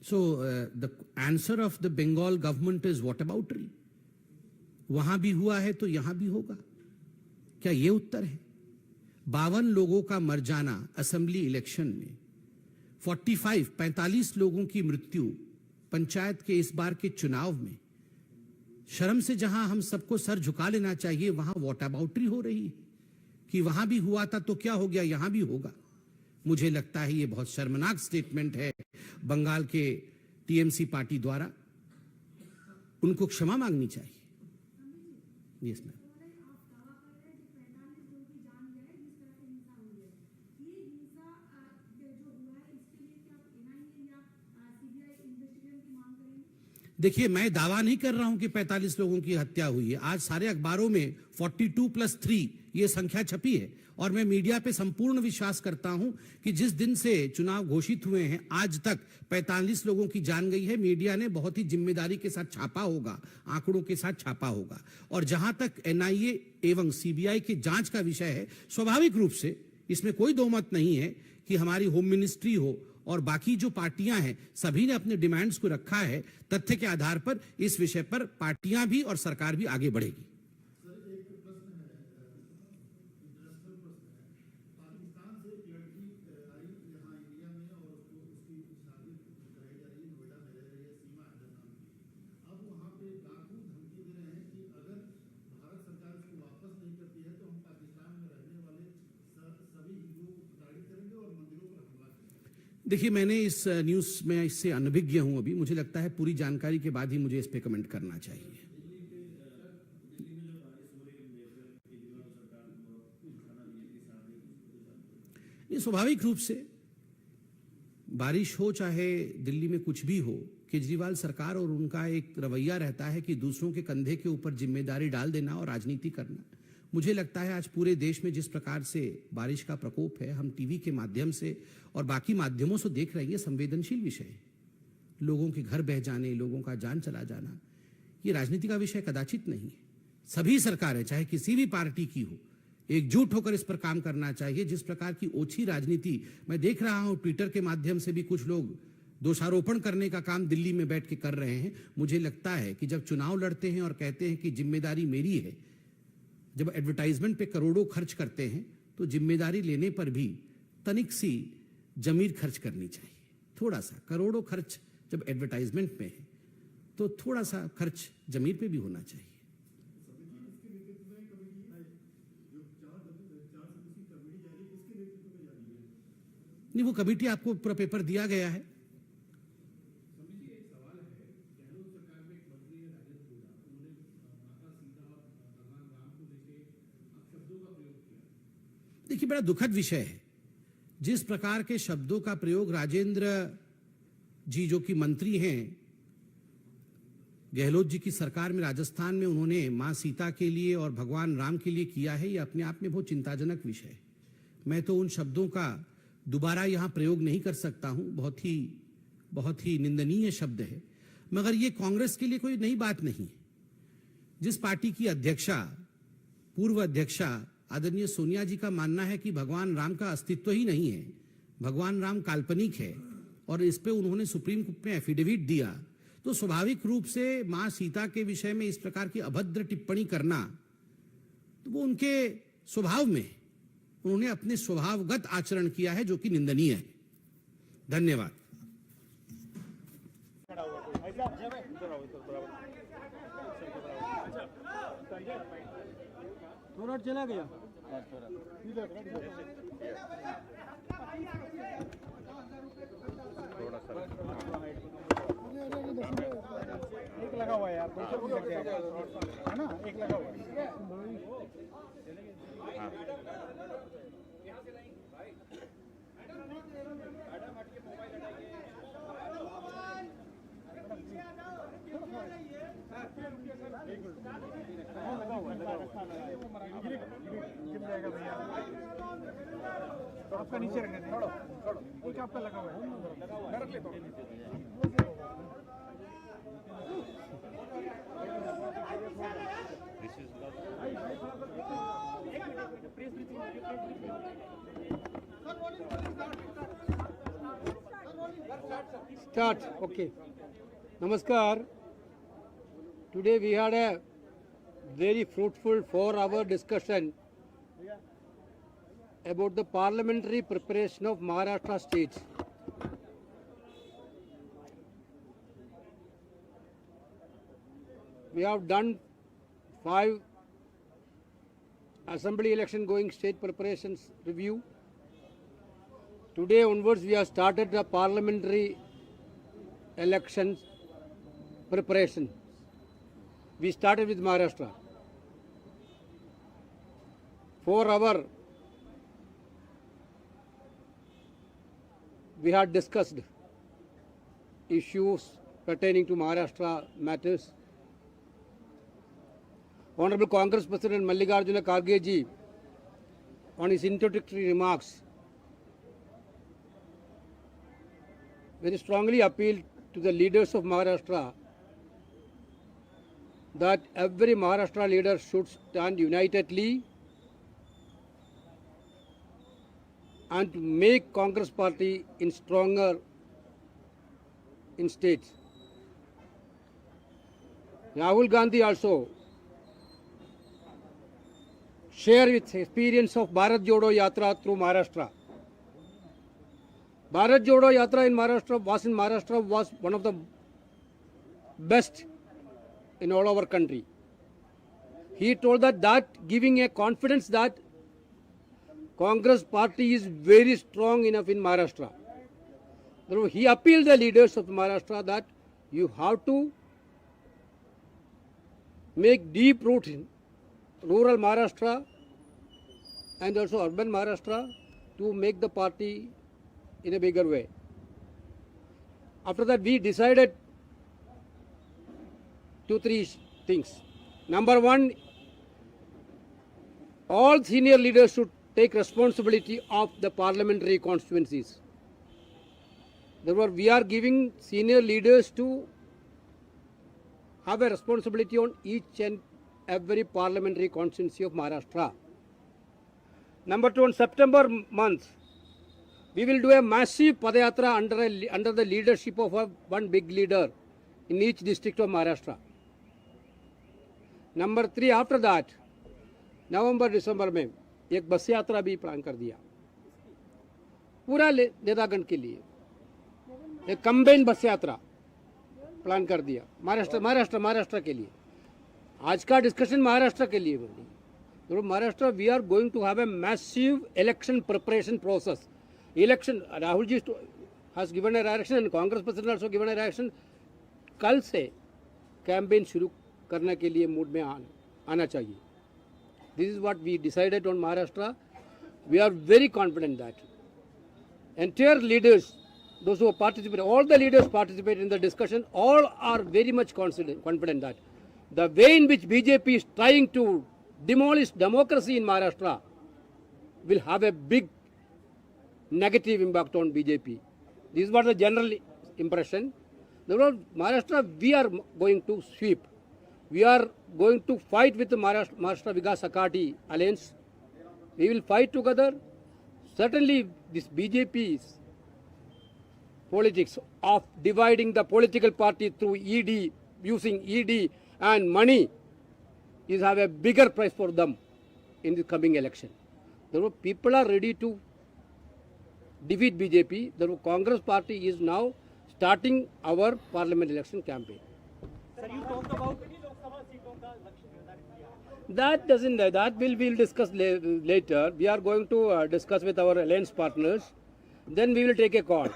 So the answer of the Bengal government is whataboutery. वहां भी हुआ है तो यहां भी होगा, क्या ये उत्तर है? 52 लोगों का मर जाना असेंबली इलेक्शन में, 45 लोगों की मृत्यु पंचायत के इस बार के चुनाव में। शर्म से जहां हम सबको सर झुका लेना चाहिए, वहां वॉटअबाउटरी हो रही है कि वहां भी हुआ था तो क्या हो गया, यहां भी होगा। मुझे लगता है ये बहुत शर्मनाक स्टेटमेंट है बंगाल के टीएमसी पार्टी द्वारा। उनको क्षमा मांगनी चाहिए। Yes ma'am. देखिए, मैं दावा नहीं कर रहा हूं कि 45 लोगों की हत्या हुई है। आज सारे अखबारों में 42+3 ये संख्या छपी है, और मैं मीडिया पे संपूर्ण विश्वास करता हूं कि जिस दिन से चुनाव घोषित हुए हैं आज तक 45 लोगों की जान गई है। मीडिया ने बहुत ही जिम्मेदारी के साथ छापा होगा, आंकड़ों के साथ छापा होगा। और जहां तक एनआईए एवं सीबीआई की जांच का विषय है, स्वाभाविक रूप से इसमें कोई दो मत नहीं है कि हमारी होम मिनिस्ट्री हो और बाकी जो पार्टियां हैं, सभी ने अपने डिमांड्स को रखा है। तथ्य के आधार पर इस विषय पर पार्टियां भी और सरकार भी आगे बढ़ेगी। देखिए, मैंने इस न्यूज़ में इससे अनभिज्ञ हूं अभी। मुझे लगता है पूरी जानकारी के बाद ही मुझे इस पे कमेंट करना चाहिए। ये स्वाभाविक रूप से बारिश हो चाहे दिल्ली में कुछ भी हो, केजरीवाल सरकार और उनका एक रवैया रहता है कि दूसरों के कंधे के ऊपर जिम्मेदारी डाल देना और राजनीति करना। मुझे लगता है आज पूरे देश में जिस प्रकार से बारिश का प्रकोप है, हम टीवी के माध्यम से और बाकी माध्यमों से देख रहे हैं, संवेदनशील विषय है। लोगों के घर बह जाने, लोगों का जान चला जाना, ये राजनीति का विषय कदाचित नहीं है। सभी सरकारें, चाहे किसी भी पार्टी की हो, एकजुट होकर इस पर काम करना चाहिए। जिस प्रकार की ओछी राजनीति मैं देख रहा हूं, ट्विटर के माध्यम से भी कुछ लोग दोषारोपण करने का काम दिल्ली में बैठ के कर रहे हैं। मुझे लगता है कि जब चुनाव लड़ते हैं और कहते हैं कि जिम्मेदारी मेरी है, जब एडवर्टाइजमेंट पे करोड़ों खर्च करते हैं, तो जिम्मेदारी लेने पर भी तनिक सी जमीर खर्च करनी चाहिए। थोड़ा सा करोड़ों खर्च जब एडवर्टाइजमेंट में है, तो थोड़ा सा खर्च जमीर पे भी होना चाहिए। नहीं, वो कमेटी आपको पूरा पेपर दिया गया है। देखिए, बड़ा दुखद विषय है जिस प्रकार के शब्दों का प्रयोग राजेंद्र जी, जो कि मंत्री हैं गहलोत जी की सरकार में राजस्थान में, उन्होंने मां सीता के लिए और भगवान राम के लिए किया है, ये अपने आप में बहुत चिंताजनक विषय है। मैं तो उन शब्दों का दोबारा यहां प्रयोग नहीं कर सकता हूं, बहुत ही निंदनीय शब्द है। मगर ये कांग्रेस के लिए कोई नई बात नहीं। जिस पार्टी की अध्यक्षा, पूर्व अध्यक्षा आदरणीय सोनिया जी का मानना है कि भगवान राम का अस्तित्व ही नहीं है, भगवान राम काल्पनिक है, और इस पे उन्होंने सुप्रीम कोर्ट में एफिडेविट दिया, तो स्वाभाविक रूप से मां सीता के विषय में इस प्रकार की अभद्र टिप्पणी करना, तो वो उनके स्वभाव में, उन्होंने अपने स्वभावगत आचरण किया है, जो कि निंदनीय है। धन्यवाद। थोड़ा चला गया। लगा हुआ है यार, दूसरा भी लग जाएगा, है ना, एक लगा हुआ है। लगा हुआ है, गिर जाएगा भैया, तो आपका नीचे रखने दें, छोड़ो, एक आपका लगा हुआ है, रख ले तो। Start. Okay. Namaskar. Today we had a very fruitful 4-hour discussion about the parliamentary preparation of Maharashtra state. We have done 5 assembly election going state preparations review. Today onwards we have started the parliamentary elections preparation. We started with Maharashtra. 4 hours we had discussed issues pertaining to Maharashtra matters. Honorable Congress President Mallikarjuna Kharge ji, on his introductory remarks, very strongly appealed to the leaders of Maharashtra that every Maharashtra leader should stand unitedly and to make Congress party in stronger in states. Rahul Gandhi also share its experience of Bharat Jodo Yatra through Maharashtra. Bharat Jodo Yatra in Maharashtra was one of the best in all our country. He told that giving a confidence that Congress party is very strong enough in Maharashtra. Therefore, he appealed the leaders of Maharashtra that you have to make deep root in rural Maharashtra and also urban Maharashtra to make the party in a bigger way. After that, we decided 2-3 things. Number one, all senior leaders should take responsibility of the parliamentary constituencies. Therefore, we are giving senior leaders to have a responsibility on each and every parliamentary constituency of Maharashtra. Number two, in September month, we will do a massive Padayatra under the leadership of one big leader in each district of Maharashtra. Number 3, after that, November, December में एक बस यात्रा भी प्लान कर दिया पूरा नेतागण के लिए, एक कंबाइन बस यात्रा प्लान कर दिया महाराष्ट्र के लिए. आज का डिस्कशन महाराष्ट्र के लिए बनी. तो Maharashtra we are going to have a massive election preparation process. Election Rahul ji has given a direction and Congress president also given a direction. कल से कैंपेन शुरू करने के लिए मूड में आना चाहिए. This is what we decided on Maharashtra. We are very confident that entire leaders, those who participate, all the leaders participate in the discussion, all are very much confident that the way in which BJP is trying to demolish democracy in Maharashtra will have a big negative impact on BJP. This is what the general impression. Therefore, Maharashtra we are going to sweep. We are going to fight with the Maharashtra Vikas Aghadi alliance. We will fight together. Certainly, this BJP's politics of dividing the political party through ED, using ED and money, is have a bigger price for them in the coming election. Therefore, people are ready to defeat BJP. Therefore, Congress party is now starting our parliament election campaign. Sir, you talked about that we'll discuss later. We are going to discuss with our alliance partners. Then we will take a call.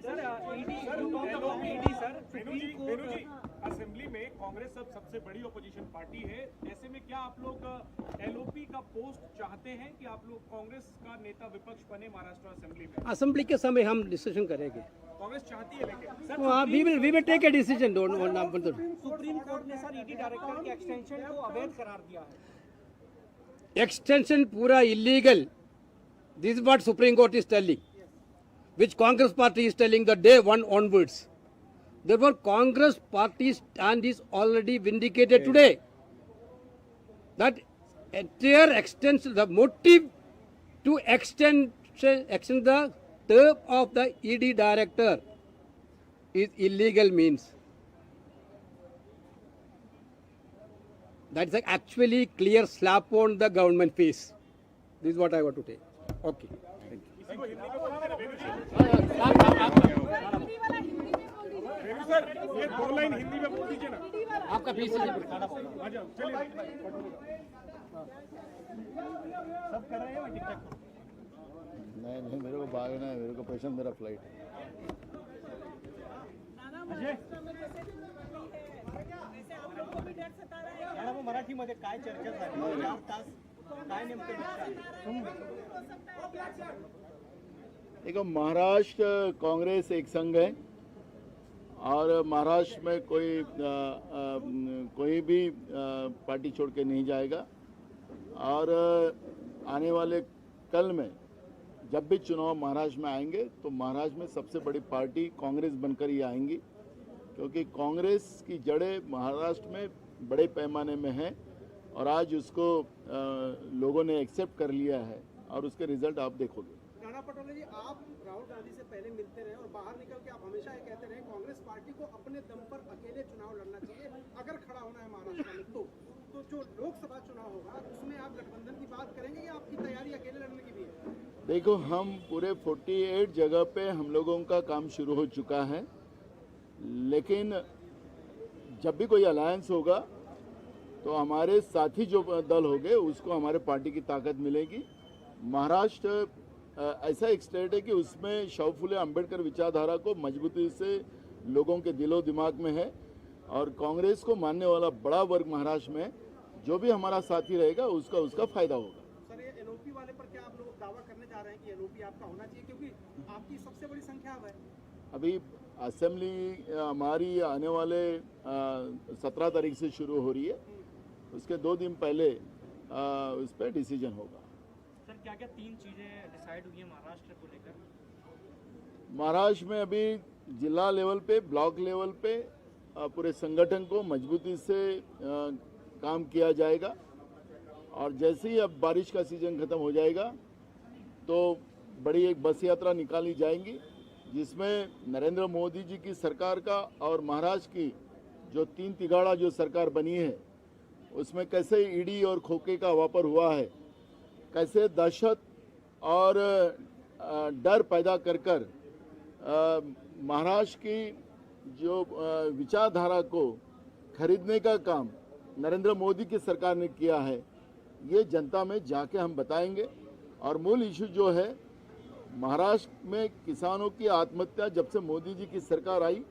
sir, ED, you talked about ED, sir. Supreme Court Congress अब सबसे बड़ी ओपोजिशन पार्टी है, ऐसे में क्या आप लोग एलओपी का पोस्ट चाहते हैं कि आप लोग कांग्रेस का नेता विपक्ष बने महाराष्ट्र असेंबली में? असेंबली के समय हम डिसीजन करेंगे। कांग्रेस चाहती है लेकिन सर हाँ, we will take a decision. Don't supreme court ने सर ईडी डायरेक्टर के एक्सटेंशन को अवैध करार दिया है। एक्सटेंशन पूरा illegal. This is what supreme court is telling, which Congress party is telling the day one onwards. Therefore, Congress party's stand is already vindicated today. That entire extension, the motive to extend the term of the ED director is illegal means. That is actually clear slap on the government face. This is what I want to take. Okay. Sir ये 2 लाइन हिंदी में बोल दीजिए ना। आपका फीस आ जाओ, चलिए सब कर रहे हैं मैं टिकटॉक नहीं मेरे को भागना है, मेरे को पेशेंट, मेरा फ्लाइट मॅडम मराठीमध्ये काय चर्चा झाली? 4 तास काय नेमकं देखो, महाराष्ट्र कांग्रेस एक संघ है और महाराष्ट्र में कोई भी पार्टी छोड़ के नहीं जाएगा। और आने वाले कल में जब भी चुनाव महाराष्ट्र में आएंगे तो महाराष्ट्र में सबसे बड़ी पार्टी कांग्रेस बनकर ही आएंगी, क्योंकि कांग्रेस की जड़ें महाराष्ट्र में बड़े पैमाने में हैं और आज उसको लोगों ने एक्सेप्ट कर लिया है और उसके रिजल्ट आप देखोगे। राणा पटोले जी, आप राहुल गांधी से पहले मिलते रहे और बाहर निकल के आप हमेशा ये कहते रहे कांग्रेस पार्टी को अपने दम पर अकेले चुनाव लड़ना चाहिए, अगर खड़ा होना है महाराष्ट्र में तो जो लोकसभा चुनाव होगा उसमें आप गठबंधन की बात करेंगे या आपकी तैयारी अकेले लड़ने की भी है? देखो, हम पूरे 48 जगह पे हम लोगों का काम शुरू हो चुका है, लेकिन जब भी कोई अलायंस होगा तो हमारे साथी जो दल होंगे उसको हमारे पार्टी की ताकत मिलेगी। महाराष्ट्र ऐसा एक स्टेट है कि उसमें शाहू फुले अम्बेडकर विचारधारा को मजबूती से लोगों के दिलो दिमाग में है और कांग्रेस को मानने वाला बड़ा वर्ग महाराष्ट्र में जो भी हमारा साथी रहेगा उसका फायदा होगा। सर, ये एलओपी वाले पर क्या आप लोग दावा करने जा रहे हैं कि एलओपी आपका होना चाहिए, क्योंकि आपकी सबसे बड़ी संख्या अब है? अभी असेंबली हमारी आने वाले 17 तारीख से शुरू हो रही है, उसके 2 दिन पहले उस पर डिसीजन होगा। सर, क्या क्या 3 चीजें डिसाइड हुई है महाराष्ट्र को लेकर? महाराष्ट्र में अभी जिला लेवल पे, ब्लॉक लेवल पे पूरे संगठन को मजबूती से काम किया जाएगा और जैसे ही अब बारिश का सीजन खत्म हो जाएगा तो बड़ी एक बस यात्रा निकाली जाएगी जिसमें नरेंद्र मोदी जी की सरकार का और महाराष्ट्र की जो 3 तिगाड़ा जो सरकार बनी है उसमें कैसे ईडी और खोखे का वापर हुआ है, कैसे दहशत और डर पैदा कर महाराष्ट्र की जो विचारधारा को खरीदने का काम नरेंद्र मोदी की सरकार ने किया है, ये जनता में जाके हम बताएंगे। और मूल इशू जो है महाराष्ट्र में किसानों की आत्महत्या, जब से मोदी जी की सरकार आई,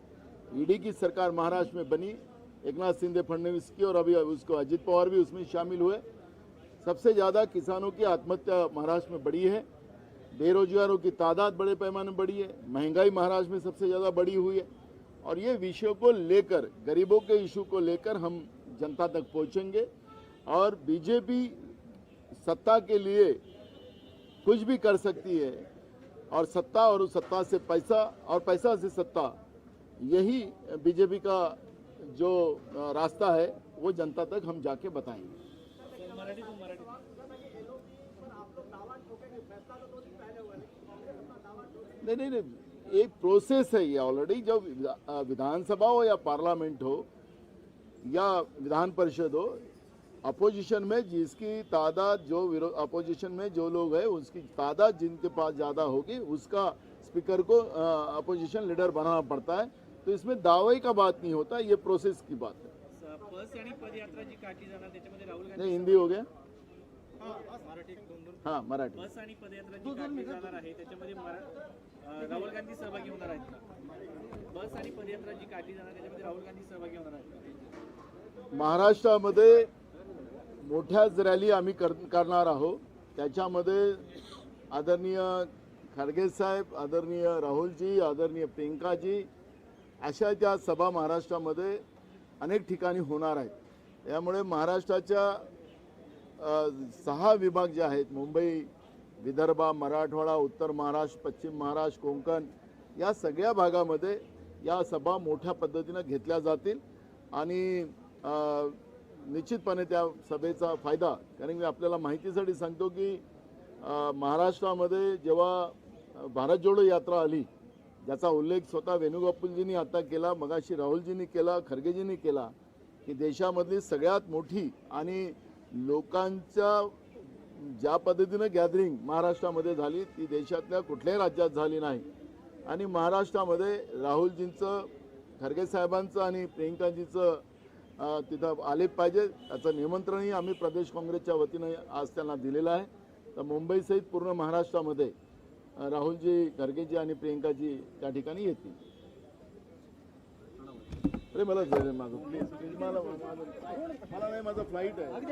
ईडी की सरकार महाराष्ट्र में बनी, एकनाथ शिंदे फडणवीस की और अभी उसको अजित पवार भी उसमें शामिल हुए, सबसे ज़्यादा किसानों की आत्महत्या महाराष्ट्र में बढ़ी है, बेरोजगारों की तादाद बड़े पैमाने में बढ़ी है, महंगाई महाराष्ट्र में सबसे ज़्यादा बढ़ी हुई है और ये विषयों को लेकर, गरीबों के इशू को लेकर हम जनता तक पहुंचेंगे। और बीजेपी सत्ता के लिए कुछ भी कर सकती है और सत्ता और उस सत्ता से पैसा और पैसा से सत्ता, यही बीजेपी का जो रास्ता है वो जनता तक हम जाके बताएंगे। नहीं, एक प्रोसेस है ये ऑलरेडी। जब विधानसभा हो या पार्लियामेंट हो या विधान परिषद हो, अपोजिशन में जिसकी तादाद, जो अपोजिशन में जो लोग हैं उसकी तादाद जिनके पास ज़्यादा होगी उसका स्पीकर को अपोजिशन लीडर बनाना पड़ता है। तो इसमें दावे का बात नहीं होता, ये प्रोसेस की बात है। बस आणि पदयात्रा जी काढली जाणार त्याच्यामध्ये राहुल गांधी, नहीं, हिंदी हो गया, मराठी हाँ मराठी। बस आणि पदयात्रा जी काढली जाणार आहे त्याच्यामध्ये राहुल गांधी सहभागी होणार आहेत का? बस आणि पदयात्रा जी काढली जाणार त्याच्यामध्ये राहुल गांधी सहभागी होणार आहेत का? महाराष्ट्रामध्ये मोठ्याच रॅली आम्ही करणार आहोत. त्याच्यामध्ये आदरणीय खरगे साहेब, आदरणीय राहुलजी, आदरणीय प्रियंकाजी अशा त्या सभा महाराष्ट्रामध्ये अनेक ठिकाणी होणार आहेत. त्यामुळे महाराष्ट्राच्या 6 विभाग जे आहेत, मुंबई, विदर्भ, मराठवाडा, उत्तर महाराष्ट्र, पश्चिम महाराष्ट्र, कोकण, या सगळ्या भागामध्ये या सभा मोठ्या पद्धतीनं घेतल्या जातील आणि निश्चितपणे त्या सभेचा फायदा, कारण मी आपल्याला माहितीसाठी सांगतो की महाराष्ट्रामध्ये जेव्हा भारत जोडो यात्रा आली, ज्याचा उल्लेख स्वतः वेणुगोपालजींनी आता केला, मगाशी राहुलजींनी केला, खरगेजींनी केला, की देशामधली सगळ्यात मोठी आणि लोकांच्या ज्या पद्धतीनं गॅदरिंग महाराष्ट्रामध्ये झाली ती देशातल्या कुठल्याही राज्यात झाली नाही. आणि महाराष्ट्रामध्ये राहुलजींचं, खरगे साहेबांचं आणि प्रियंकाजींचं तिथं आले पाहिजे, त्याचं निमंत्रणही आम्ही प्रदेश काँग्रेसच्या वतीनं आज त्यांना दिलेलं आहे. तर मुंबईसहित पूर्ण महाराष्ट्रामध्ये राहुलजी, खरगेजी आणि प्रियंकाजी त्या ठिकाणी येतील. अरे मला माझं प्लीज मला नाही, माझं फ्लाईट आहे.